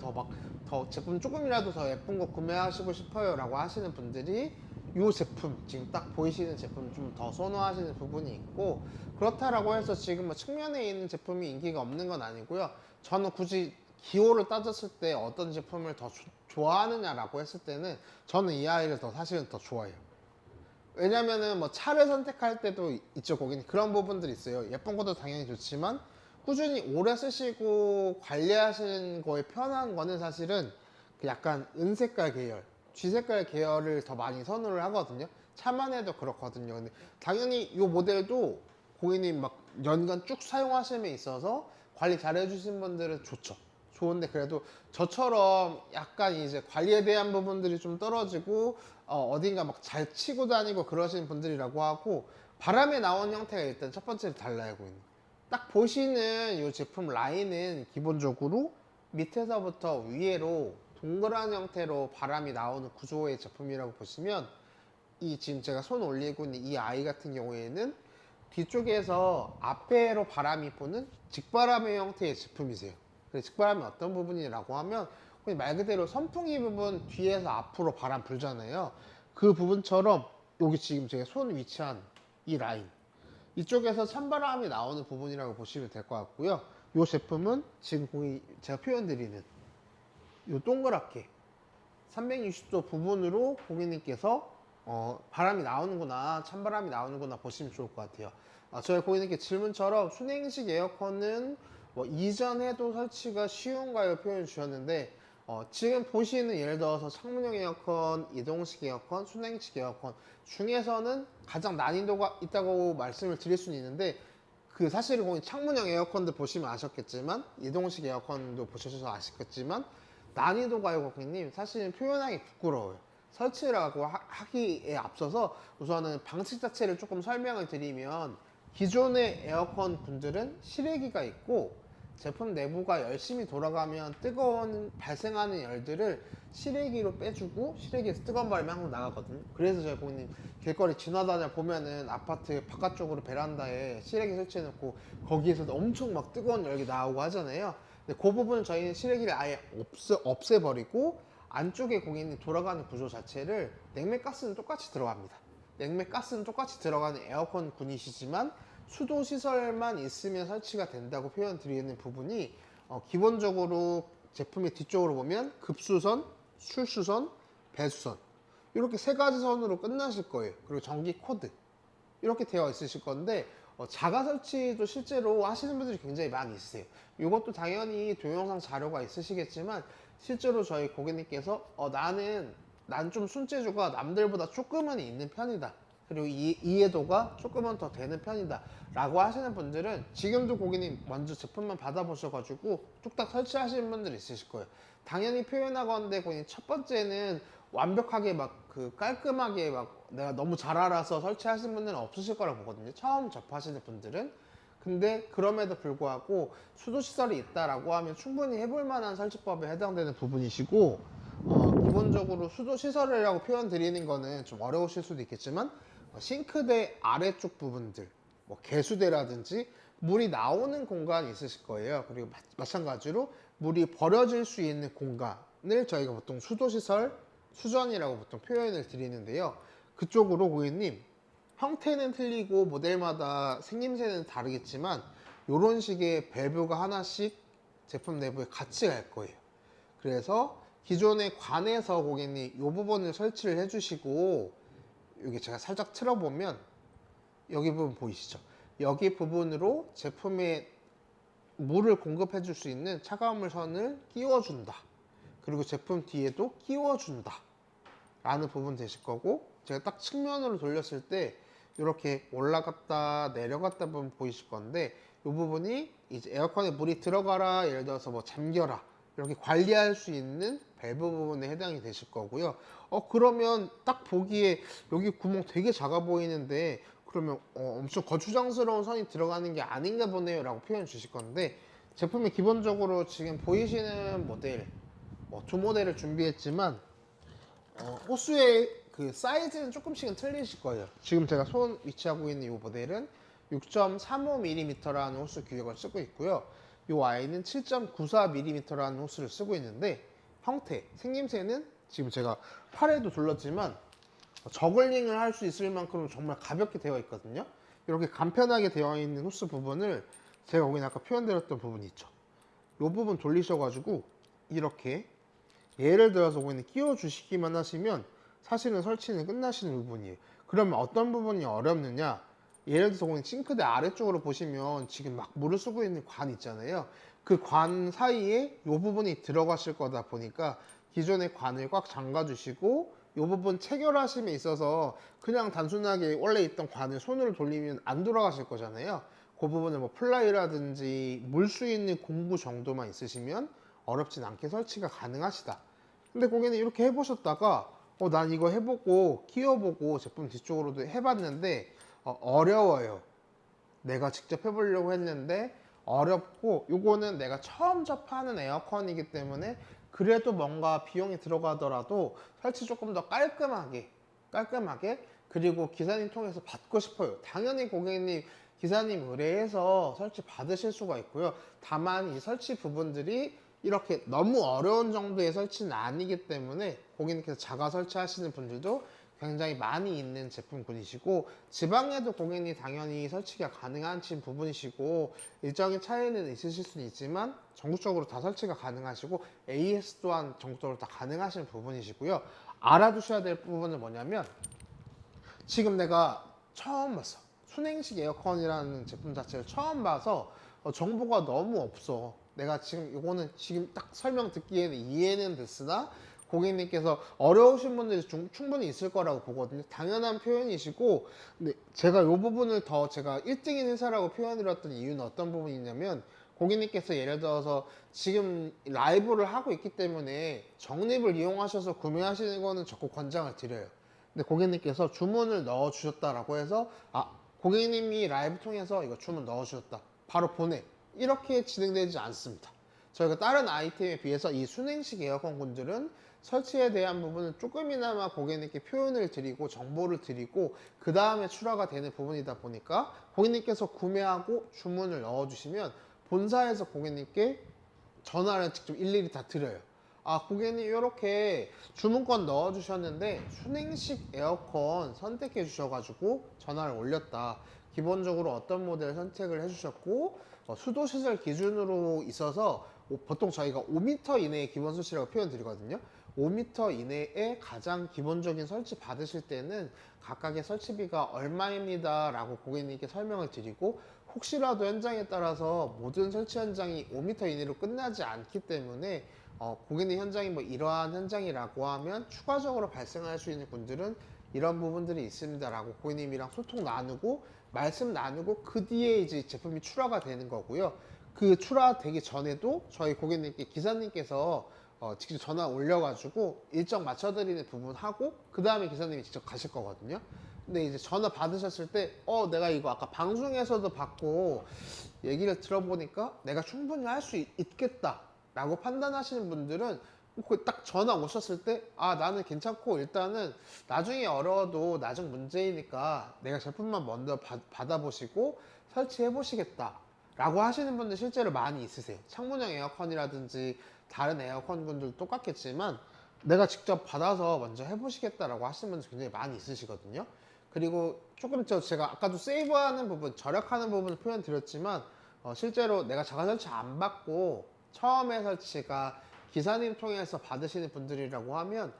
더 제품 조금이라도 더 예쁜 거 구매하시고 싶어요 라고 하시는 분들이 이 제품, 지금 딱 보이시는 제품 좀 더 선호하시는 부분이 있고, 그렇다라고 해서 지금 뭐 측면에 있는 제품이 인기가 없는 건 아니고요. 저는 굳이 기호를 따졌을 때 어떤 제품을 더 좋아하느냐라고 했을 때는 저는 이 아이를 사실은 더 좋아해요. 왜냐면은 뭐 차를 선택할 때도 있죠, 고객님. 그런 부분들이 있어요. 예쁜 것도 당연히 좋지만 꾸준히 오래 쓰시고 관리하시는 거에 편한 거는 사실은 그 약간 은색깔 계열, 쥐색깔 계열을 더 많이 선호를 하거든요. 차만 해도 그렇거든요. 근데 당연히 이 모델도 고객님 막 연간 쭉 사용하심에 있어서 관리 잘 해주신 분들은 좋죠. 좋은데 그래도 저처럼 약간 이제 관리에 대한 부분들이 좀 떨어지고 어딘가 막 잘 치고 다니고 그러시는 분들이라고 하고, 바람에 나온 형태가 일단 첫 번째로 달라요. 고객님. 딱 보시는 이 제품 라인은 기본적으로 밑에서부터 위로 동그란 형태로 바람이 나오는 구조의 제품이라고 보시면, 이 지금 제가 손 올리고 있는 이 아이 같은 경우에는 뒤쪽에서 앞에로 바람이 부는 직바람의 형태의 제품이세요. 직바람이 어떤 부분이라고 하면 말 그대로 선풍기 부분 뒤에서 앞으로 바람 불잖아요. 그 부분처럼 여기 지금 제가 손 위치한 이 라인, 이쪽에서 찬바람이 나오는 부분이라고 보시면 될 것 같고요. 이 제품은 지금 제가 표현드리는 이 동그랗게 360도 부분으로 고객님께서 바람이 나오는구나, 찬바람이 나오는구나 보시면 좋을 것 같아요. 저희 고객님께 질문처럼 순행식 에어컨은 뭐 이전에도 설치가 쉬운가요 표현 주셨는데, 지금 보시는 예를 들어서 창문형 에어컨, 이동식 에어컨, 순행식 에어컨 중에서는 가장 난이도가 있다고 말씀을 드릴 수는 있는데, 그 사실 고객님 창문형 에어컨도 보시면 아셨겠지만, 이동식 에어컨도 보셔서 아시겠지만, 난이도가요 고객님 사실은 표현하기 부끄러워요. 설치를 하기에 앞서서 우선은 방식 자체를 조금 설명을 드리면, 기존의 에어컨 분들은 실외기가 있고 제품 내부가 열심히 돌아가면 뜨거운 발생하는 열들을 실외기로 빼주고 실외기에서 뜨거운 바람이 항상 나가거든요. 그래서 저희 고객님 길거리 지나다니다 보면은 아파트 바깥쪽으로 베란다에 실외기 설치해 놓고 거기에서도 엄청 막 뜨거운 열기 나오고 하잖아요. 근데 그 부분은 저희는 실외기를 아예 없애버리고 안쪽에 고객님 돌아가는 구조 자체를 냉매가스는 똑같이 들어갑니다. 냉매가스는 똑같이 들어가는 에어컨 군이시지만 수도 시설만 있으면 설치가 된다고 표현 드리는 부분이, 기본적으로 제품의 뒤쪽으로 보면 급수선, 출수선, 배수선 이렇게 세 가지 선으로 끝나실 거예요. 그리고 전기 코드 이렇게 되어 있으실 건데, 자가 설치도 실제로 하시는 분들이 굉장히 많이 있으세요. 이것도 당연히 동영상 자료가 있으시겠지만 실제로 저희 고객님께서 난 좀 손재주가 남들보다 조금은 있는 편이다, 그리고 이해도가 조금은 더 되는 편이다 라고 하시는 분들은 지금도 고객님 먼저 제품만 받아보셔가지고 뚝딱 설치하시는 분들이 있으실 거예요. 당연히 표현하건데 고객님 첫 번째는 완벽하게 깔끔하게 내가 너무 잘 알아서 설치하시는 분들은 없으실 거라고 보거든요, 처음 접하시는 분들은. 근데 그럼에도 불구하고 수도시설이 있다라고 하면 충분히 해볼 만한 설치법에 해당되는 부분이시고, 기본적으로 수도시설이라고 표현 드리는 거는 좀 어려우실 수도 있겠지만, 싱크대 아래쪽 부분들, 뭐 개수대라든지 물이 나오는 공간이 있으실 거예요. 그리고 마찬가지로 물이 버려질 수 있는 공간을 저희가 보통 수도시설, 수전이라고 보통 표현을 드리는데요. 그쪽으로 고객님 형태는 틀리고 모델마다 생김새는 다르겠지만 이런 식의 밸브가 하나씩 제품 내부에 같이 갈 거예요. 그래서 기존의 관에서 고객님 이 부분을 설치를 해주시고, 여기 제가 살짝 틀어보면 여기 부분 보이시죠? 여기 부분으로 제품에 물을 공급해 줄 수 있는 차가운 물 선을 끼워준다, 그리고 제품 뒤에도 끼워준다 라는 부분 되실 거고, 제가 딱 측면으로 돌렸을 때 이렇게 올라갔다 내려갔다 부분 보이실 건데, 이 부분이 이제 에어컨에 물이 들어가라, 예를 들어서 뭐 잠겨라 이렇게 관리할 수 있는 밸브 부분에 해당이 되실 거고요. 그러면 딱 보기에 여기 구멍 되게 작아 보이는데 그러면 엄청 거추장스러운 선이 들어가는 게 아닌가 보네요 라고 표현 주실 건데, 제품이 기본적으로 지금 보이시는 모델 두 모델을 준비했지만 호수의 그 사이즈는 조금씩은 틀리실 거예요. 지금 제가 손 위치하고 있는 이 모델은 6.35mm라는 호수 규격을 쓰고 있고요. 이 아이는 7.94mm라는 호수를 쓰고 있는데, 형태, 생김새는 지금 제가 팔에도 둘렀지만 저글링을 할 수 있을 만큼 정말 가볍게 되어 있거든요. 이렇게 간편하게 되어 있는 호스 부분을 제가 거기 아까 표현드렸던 부분이 있죠. 이 부분 돌리셔가지고 이렇게 예를 들어서 거기는 끼워 주시기만 하시면 사실은 설치는 끝나시는 부분이에요. 그러면 어떤 부분이 어렵느냐, 예를 들어서 거기 싱크대 아래쪽으로 보시면 지금 막 물을 쓰고 있는 관 있잖아요. 그 관 사이에 이 부분이 들어가실 거다 보니까 기존의 관을 꽉 잠가 주시고, 이 부분 체결하심에 있어서 그냥 단순하게 원래 있던 관을 손으로 돌리면 안 돌아가실 거잖아요. 그 부분을 뭐 플라이라든지 물 수 있는 공구 정도만 있으시면 어렵진 않게 설치가 가능하시다. 근데 고객님 이렇게 해보셨다가 난 이거 해보고 키워보고 제품 뒤쪽으로도 해봤는데 어려워요. 내가 직접 해보려고 했는데 어렵고, 요거는 내가 처음 접하는 에어컨이기 때문에 그래도 뭔가 비용이 들어가더라도 설치 조금 더 깔끔하게 그리고 기사님 통해서 받고 싶어요. 당연히 고객님 기사님 의뢰해서 설치 받으실 수가 있고요. 다만 이 설치 부분들이 이렇게 너무 어려운 정도의 설치는 아니기 때문에 고객님께서 자가 설치하시는 분들도 굉장히 많이 있는 제품군이시고, 지방에도 고객님 당연히 설치가 가능한 부분이시고, 일정의 차이는 있으실 수는 있지만 전국적으로 다 설치가 가능하시고 AS 또한 전국적으로 다 가능하신 부분이시고요. 알아두셔야 될 부분은 뭐냐면, 지금 내가 처음 봤어. 순행식 에어컨이라는 제품 자체를 처음 봐서 정보가 너무 없어. 내가 지금 이거는 지금 딱 설명 듣기에는 이해는 됐으나 고객님께서 어려우신 분들이 충분히 있을 거라고 보거든요. 당연한 표현이시고, 근데 제가 이 부분을 더 제가 1등인 회사라고 표현드렸던 이유는 어떤 부분이냐면, 고객님께서 예를 들어서 지금 라이브를 하고 있기 때문에 적립을 이용하셔서 구매하시는 거는 적극 권장을 드려요. 근데 고객님께서 주문을 넣어 주셨다라고 해서 고객님이 라이브 통해서 이거 주문 넣어 주셨다, 바로 보내, 이렇게 진행되지 않습니다. 저희가 다른 아이템에 비해서 이 순행식 에어컨 군들은 설치에 대한 부분은 조금이나마 고객님께 표현을 드리고 정보를 드리고 그 다음에 출하가 되는 부분이다 보니까 고객님께서 구매하고 주문을 넣어 주시면 본사에서 고객님께 전화를 직접 일일이 다 드려요. 고객님 이렇게 주문권 넣어 주셨는데 순행식 에어컨 선택해 주셔가지고 전화를 올렸다. 기본적으로 어떤 모델 선택을 해 주셨고 수도시설 기준으로 있어서 보통 저희가 5m 이내의 기본 수치라고 표현 드리거든요. 5m 이내에 가장 기본적인 설치 받으실 때는 각각의 설치비가 얼마입니다 라고 고객님께 설명을 드리고, 혹시라도 현장에 따라서 모든 설치 현장이 5m 이내로 끝나지 않기 때문에 고객님 현장이 뭐 이러한 현장이라고 하면 추가적으로 발생할 수 있는 분들은 이런 부분들이 있습니다 라고 고객님이랑 소통 나누고 말씀 나누고 그 뒤에 이제 제품이 출하가 되는 거고요. 그 출하되기 전에도 저희 고객님께 기사님께서 직접 전화 올려가지고 일정 맞춰드리는 부분 하고 그 다음에 기사님이 직접 가실 거거든요. 근데 이제 전화 받으셨을 때 내가 이거 아까 방송에서도 받고 얘기를 들어보니까 내가 충분히 할 수 있겠다 라고 판단하시는 분들은 딱 전화 오셨을 때 나는 괜찮고 일단은 나중에 어려워도 나중 문제이니까 내가 제품만 먼저 받아보시고 설치해 보시겠다 라고 하시는 분들 실제로 많이 있으세요. 창문형 에어컨이라든지 다른 에어컨 분들도 똑같겠지만 내가 직접 받아서 먼저 해보시겠다라고 하시는 분들 굉장히 많이 있으시거든요. 그리고 조금 제가 아까도 세이브하는 부분, 절약하는 부분을 표현 드렸지만 실제로 내가 자가 설치 안 받고 처음에 설치가 기사님 통해서 받으시는 분들이라고 하면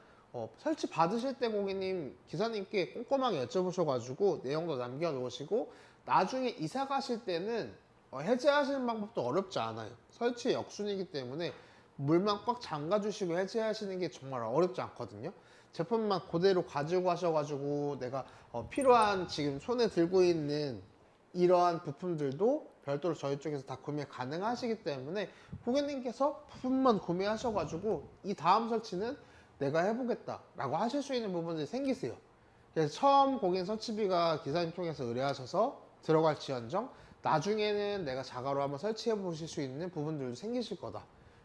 설치 받으실 때 고객님 기사님께 꼼꼼하게 여쭤보셔가지고 내용도 남겨놓으시고 나중에 이사 가실 때는 해제하시는 방법도 어렵지 않아요. 설치 역순이기 때문에 물만 꽉 잠가 주시고 해제하시는 게 정말 어렵지 않거든요. 제품만 그대로 가지고 가셔가지고 내가 필요한 지금 손에 들고 있는 이러한 부품들도 별도로 저희 쪽에서 다 구매 가능하시기 때문에 고객님께서 부품만 구매하셔가지고 이 다음 설치는 내가 해보겠다 라고 하실 수 있는 부분들이 생기세요. 그래서 처음 고객 설치비가 기사님 통해서 의뢰하셔서 들어갈지언정 나중에는 내가 자가로 한번 설치해 보실 수 있는 부분들도 생기실 거다.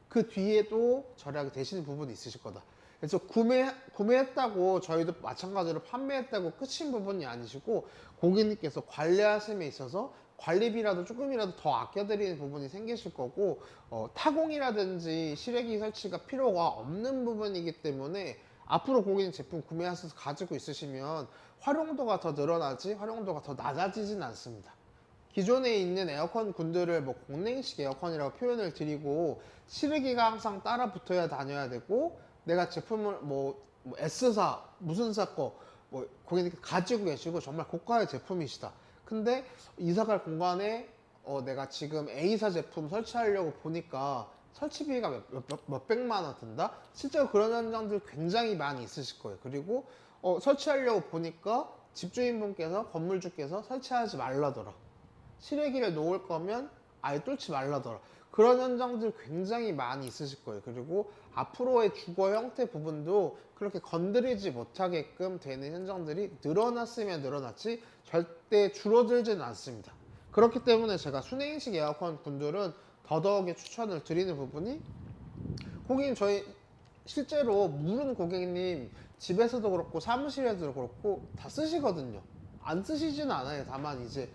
그 뒤에도 절약이 되시는 부분이 있으실 거다. 그래서 구매했다고 저희도 마찬가지로 판매했다고 끝인 부분이 아니시고 고객님께서 관리하심에 있어서 관리비라도 조금이라도 더 아껴드리는 부분이 생기실 거고 타공이라든지 실외기 설치가 필요가 없는 부분이기 때문에 앞으로 고객님 제품 구매하셔서 가지고 있으시면 활용도가 더 늘어나지 활용도가 더 낮아지진 않습니다. 기존에 있는 에어컨 군들을 뭐 공냉식 에어컨이라고 표현을 드리고 실외기가 항상 따라 붙어야 다녀야 되고 내가 제품을 뭐 S사 무슨 사 거 뭐 고객님께 가지고 계시고 정말 고가의 제품이시다. 근데 이사갈 공간에 내가 지금 A사 제품 설치하려고 보니까 설치비가 몇백만 원 든다? 실제로 그런 현장들 굉장히 많이 있으실 거예요. 그리고 설치하려고 보니까 집주인분께서 건물주께서 설치하지 말라더라. 실외기를 놓을 거면 아예 뚫지 말라더라. 그런 현장들 굉장히 많이 있으실 거예요. 그리고 앞으로의 주거 형태 부분도 그렇게 건드리지 못하게끔 되는 현장들이 늘어났으면 늘어났지 절대 줄어들지는 않습니다. 그렇기 때문에 제가 순행식 에어컨 분들은 더더욱이 추천을 드리는 부분이 고객님 저희 실제로 물은 고객님 집에서도 그렇고 사무실에도 그렇고 다 쓰시거든요. 안 쓰시지는 않아요. 다만 이제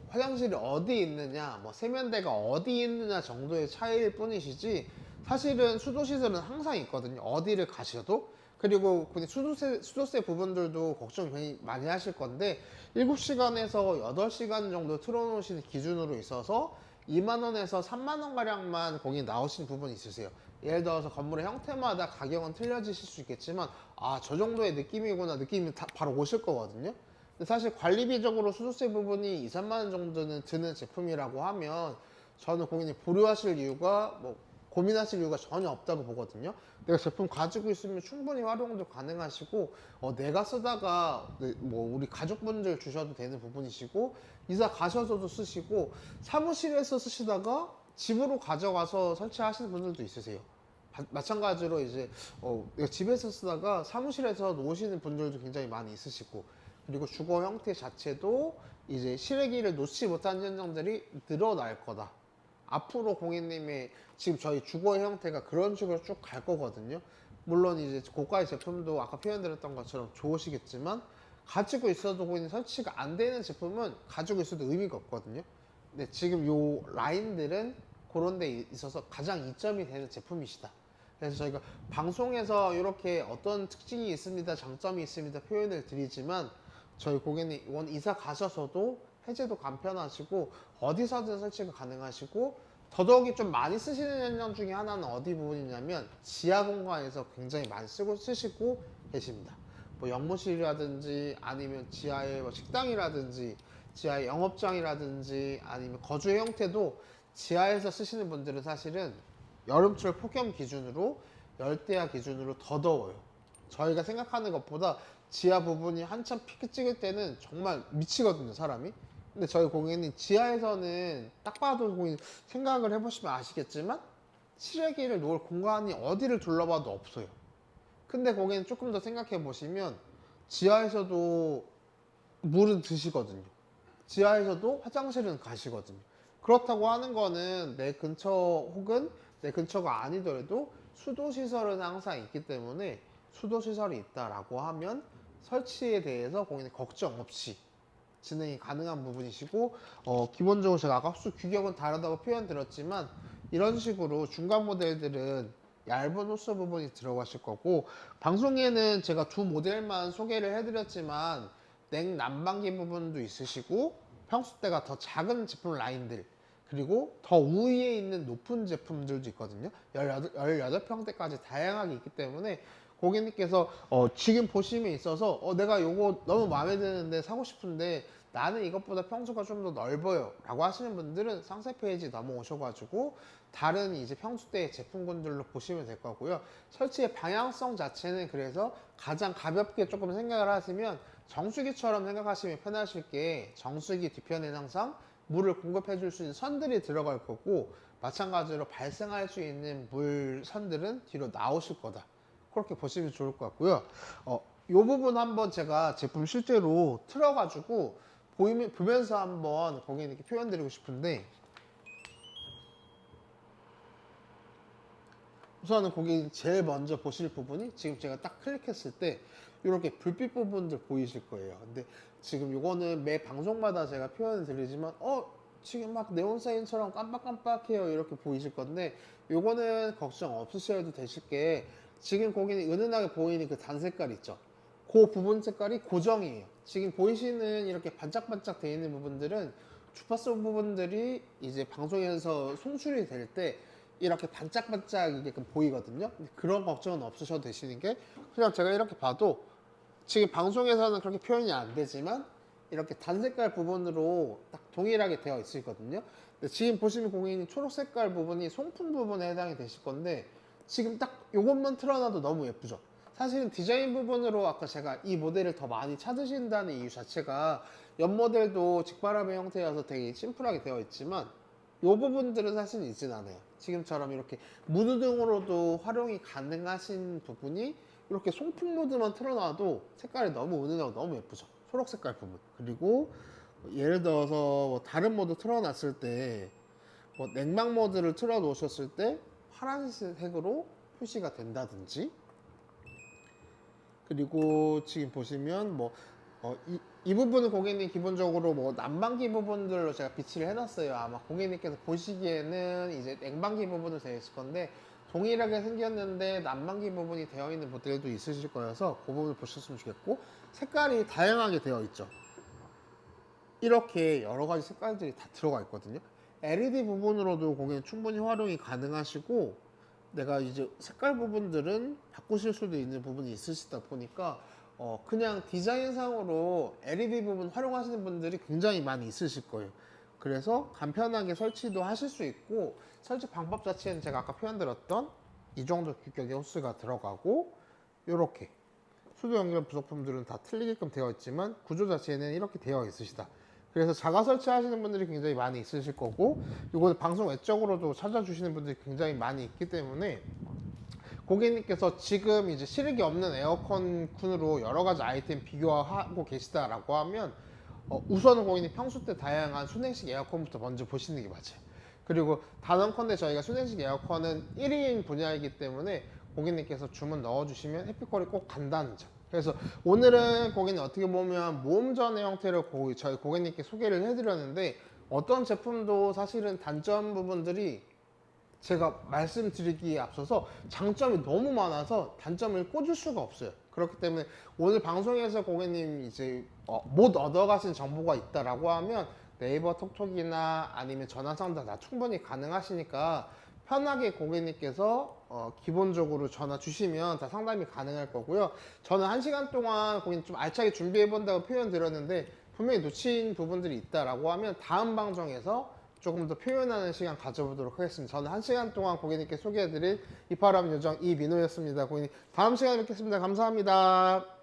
화장실이 어디 있느냐, 뭐 세면대가 어디 있느냐 정도의 차이일 뿐이시지 사실은 수도시설은 항상 있거든요. 어디를 가셔도. 그리고 수도세 부분들도 걱정 굉장히 많이 하실 건데 7시간에서 8시간 정도 틀어놓으시는 기준으로 있어서 2만원에서 3만원 가량만 거기 나오시는 부분이 있으세요. 예를 들어서 건물의 형태마다 가격은 틀려지실 수 있겠지만 저 정도의 느낌이구나 느낌이 바로 오실 거거든요. 근데 사실 관리비적으로 수도세 부분이 2, 3만 원 정도는 드는 제품이라고 하면 저는 고객님 보류하실 이유가 뭐 고민하실 이유가 전혀 없다고 보거든요. 내가 제품 가지고 있으면 충분히 활용도 가능하시고 내가 쓰다가 뭐 우리 가족분들 주셔도 되는 부분이시고 이사 가셔서도 쓰시고 사무실에서 쓰시다가 집으로 가져가서 설치하시는 분들도 있으세요. 마찬가지로 이제 내가 집에서 쓰다가 사무실에서 놓으시는 분들도 굉장히 많이 있으시고 그리고 주거 형태 자체도 이제 실외기를 놓지 못한 현장들이 늘어날 거다. 앞으로 고객님의 지금 저희 주거 형태가 그런 식으로 쭉 갈 거거든요. 물론 이제 고가의 제품도 아까 표현드렸던 것처럼 좋으시겠지만 가지고 있어도 고객님 설치가 안 되는 제품은 가지고 있어도 의미가 없거든요. 근데 지금 요 라인들은 그런 데 있어서 가장 이점이 되는 제품이시다. 그래서 저희가 방송에서 이렇게 어떤 특징이 있습니다, 장점이 있습니다 표현을 드리지만 저희 고객님 원 이사 가셔서도 해제도 간편하시고 어디서든 설치가 가능하시고 더더욱이 좀 많이 쓰시는 현장 중에 하나는 어디 부분이냐면 지하 공간에서 굉장히 많이 쓰시고 계십니다. 뭐 영무실이라든지 아니면 지하의 뭐 식당이라든지 지하의 영업장이라든지 아니면 거주의 형태도 지하에서 쓰시는 분들은 사실은 여름철 폭염 기준으로 열대야 기준으로 더 더워요. 저희가 생각하는 것보다 지하 부분이 한참 피크 찍을 때는 정말 미치거든요, 사람이. 근데 저희 고객님 지하에서는 딱 봐도 고객님 생각을 해보시면 아시겠지만 실외기를 놓을 공간이 어디를 둘러봐도 없어요. 근데 고객님 조금 더 생각해 보시면 지하에서도 물은 드시거든요. 지하에서도 화장실은 가시거든요. 그렇다고 하는 거는 내 근처 혹은 내 근처가 아니더라도 수도시설은 항상 있기 때문에 수도시설이 있다라고 하면 설치에 대해서 고객님 걱정 없이 진행이 가능한 부분이시고 기본적으로 제가 아까 흡수 규격은 다르다고 표현 드렸지만 이런 식으로 중간 모델들은 얇은 호스 부분이 들어가실 거고 방송에는 제가 두 모델만 소개를 해드렸지만 냉난방기 부분도 있으시고 평수대가 더 작은 제품 라인들 그리고 더 우위에 있는 높은 제품들도 있거든요. 18평대까지 다양하게 있기 때문에 고객님께서 지금 보심에 있어서 내가 요거 너무 마음에 드는데 사고 싶은데 나는 이것보다 평수가 좀 더 넓어요 라고 하시는 분들은 상세 페이지 넘어오셔가지고 다른 이제 평수대의 제품군들로 보시면 될 거고요. 설치의 방향성 자체는 그래서 가장 가볍게 조금 생각을 하시면 정수기처럼 생각하시면 편하실 게 정수기 뒤편에는 항상 물을 공급해 줄 수 있는 선들이 들어갈 거고 마찬가지로 발생할 수 있는 물 선들은 뒤로 나오실 거다. 그렇게 보시면 좋을 것 같고요. 이 부분 한번 제가 제품 실제로 틀어가지고 보면서 한번 고객님께 표현 드리고 싶은데 우선은 고객님 제일 먼저 보실 부분이 지금 제가 딱 클릭했을 때 이렇게 불빛 부분들 보이실 거예요. 근데 지금 요거는 매 방송마다 제가 표현을 드리지만 지금 막 네온사인처럼 깜빡깜빡해요 이렇게 보이실 건데 요거는 걱정 없으셔도 되실 게 지금 고객님 은은하게 보이는 그 단 색깔 있죠. 그 부분 색깔이 고정이에요. 지금 보이시는 이렇게 반짝반짝 되어 있는 부분들은 주파수 부분들이 이제 방송에서 송출이 될 때 이렇게 반짝반짝이게끔 보이거든요. 그런 걱정은 없으셔도 되시는 게 그냥 제가 이렇게 봐도 지금 방송에서는 그렇게 표현이 안 되지만 이렇게 단 색깔 부분으로 딱 동일하게 되어 있거든요. 지금 보시면 고객님 초록 색깔 부분이 송풍 부분에 해당이 되실 건데 지금 딱 이것만 틀어놔도 너무 예쁘죠. 사실은 디자인 부분으로 아까 제가 이 모델을 더 많이 찾으신다는 이유 자체가 옆 모델도 직바람의 형태여서 되게 심플하게 되어 있지만 이 부분들은 사실 있진 않아요. 지금처럼 이렇게 무드등으로도 활용이 가능하신 부분이 이렇게 송풍 모드만 틀어놔도 색깔이 너무 은은하고 너무 예쁘죠. 초록 색깔 부분. 그리고 예를 들어서 뭐 다른 모드 틀어놨을 때 뭐 냉방 모드를 틀어 놓으셨을 때 파란색으로 표시가 된다든지 그리고 지금 보시면 뭐 이 부분은 고객님 기본적으로 뭐 난방기 부분들로 제가 비치를 해놨어요. 아마 고객님께서 보시기에는 이제 냉방기 부분으로 되어 있을 건데 동일하게 생겼는데 난방기 부분이 되어 있는 모델도 있으실 거여서 그 부분 보셨으면 좋겠고 색깔이 다양하게 되어 있죠. 이렇게 여러 가지 색깔들이 다 들어가 있거든요. LED 부분으로도 고객님 충분히 활용이 가능하시고 내가 이제 색깔 부분들은 바꾸실 수도 있는 부분이 있으시다 보니까 그냥 디자인상으로 LED 부분 활용하시는 분들이 굉장히 많이 있으실 거예요. 그래서 간편하게 설치도 하실 수 있고, 설치 방법 자체는 제가 아까 표현드렸던 이 정도 규격의 호스가 들어가고, 이렇게 수도 연결 부속품들은 다 틀리게끔 되어 있지만 구조 자체는 이렇게 되어 있으시다. 그래서 자가 설치하시는 분들이 굉장히 많이 있으실 거고, 이거는 방송 외적으로도 찾아주시는 분들이 굉장히 많이 있기 때문에 고객님께서 지금 이제 실익이 없는 에어컨 쿤으로 여러 가지 아이템 비교하고 계시다라고 하면 우선은 고객님 평소 때 다양한 순행식 에어컨부터 먼저 보시는 게 맞아요. 그리고 단언컨대 저희가 순행식 에어컨은 1인 분야이기 때문에 고객님께서 주문 넣어주시면 해피콜이 꼭 간다는 점. 그래서 오늘은 고객님 어떻게 보면 모음전의 형태로 저희 고객님께 소개를 해드렸는데, 어떤 제품도 사실은 단점 부분들이 제가 말씀드리기에 앞서서 장점이 너무 많아서 단점을 꽂을 수가 없어요. 그렇기 때문에 오늘 방송에서 고객님 이제 못 얻어가신 정보가 있다라고 하면 네이버 톡톡이나 아니면 전화 상담 다 충분히 가능하시니까 편하게 고객님께서 기본적으로 전화 주시면 다 상담이 가능할 거고요. 저는 1시간 동안 고객님 좀 알차게 준비해 본다고 표현 드렸는데, 분명히 놓친 부분들이 있다라고 하면 다음 방송에서 조금 더 표현하는 시간 가져보도록 하겠습니다. 저는 1시간 동안 고객님께 소개해드릴 이파람 요정 이민호였습니다. 고객님 다음 시간에 뵙겠습니다. 감사합니다.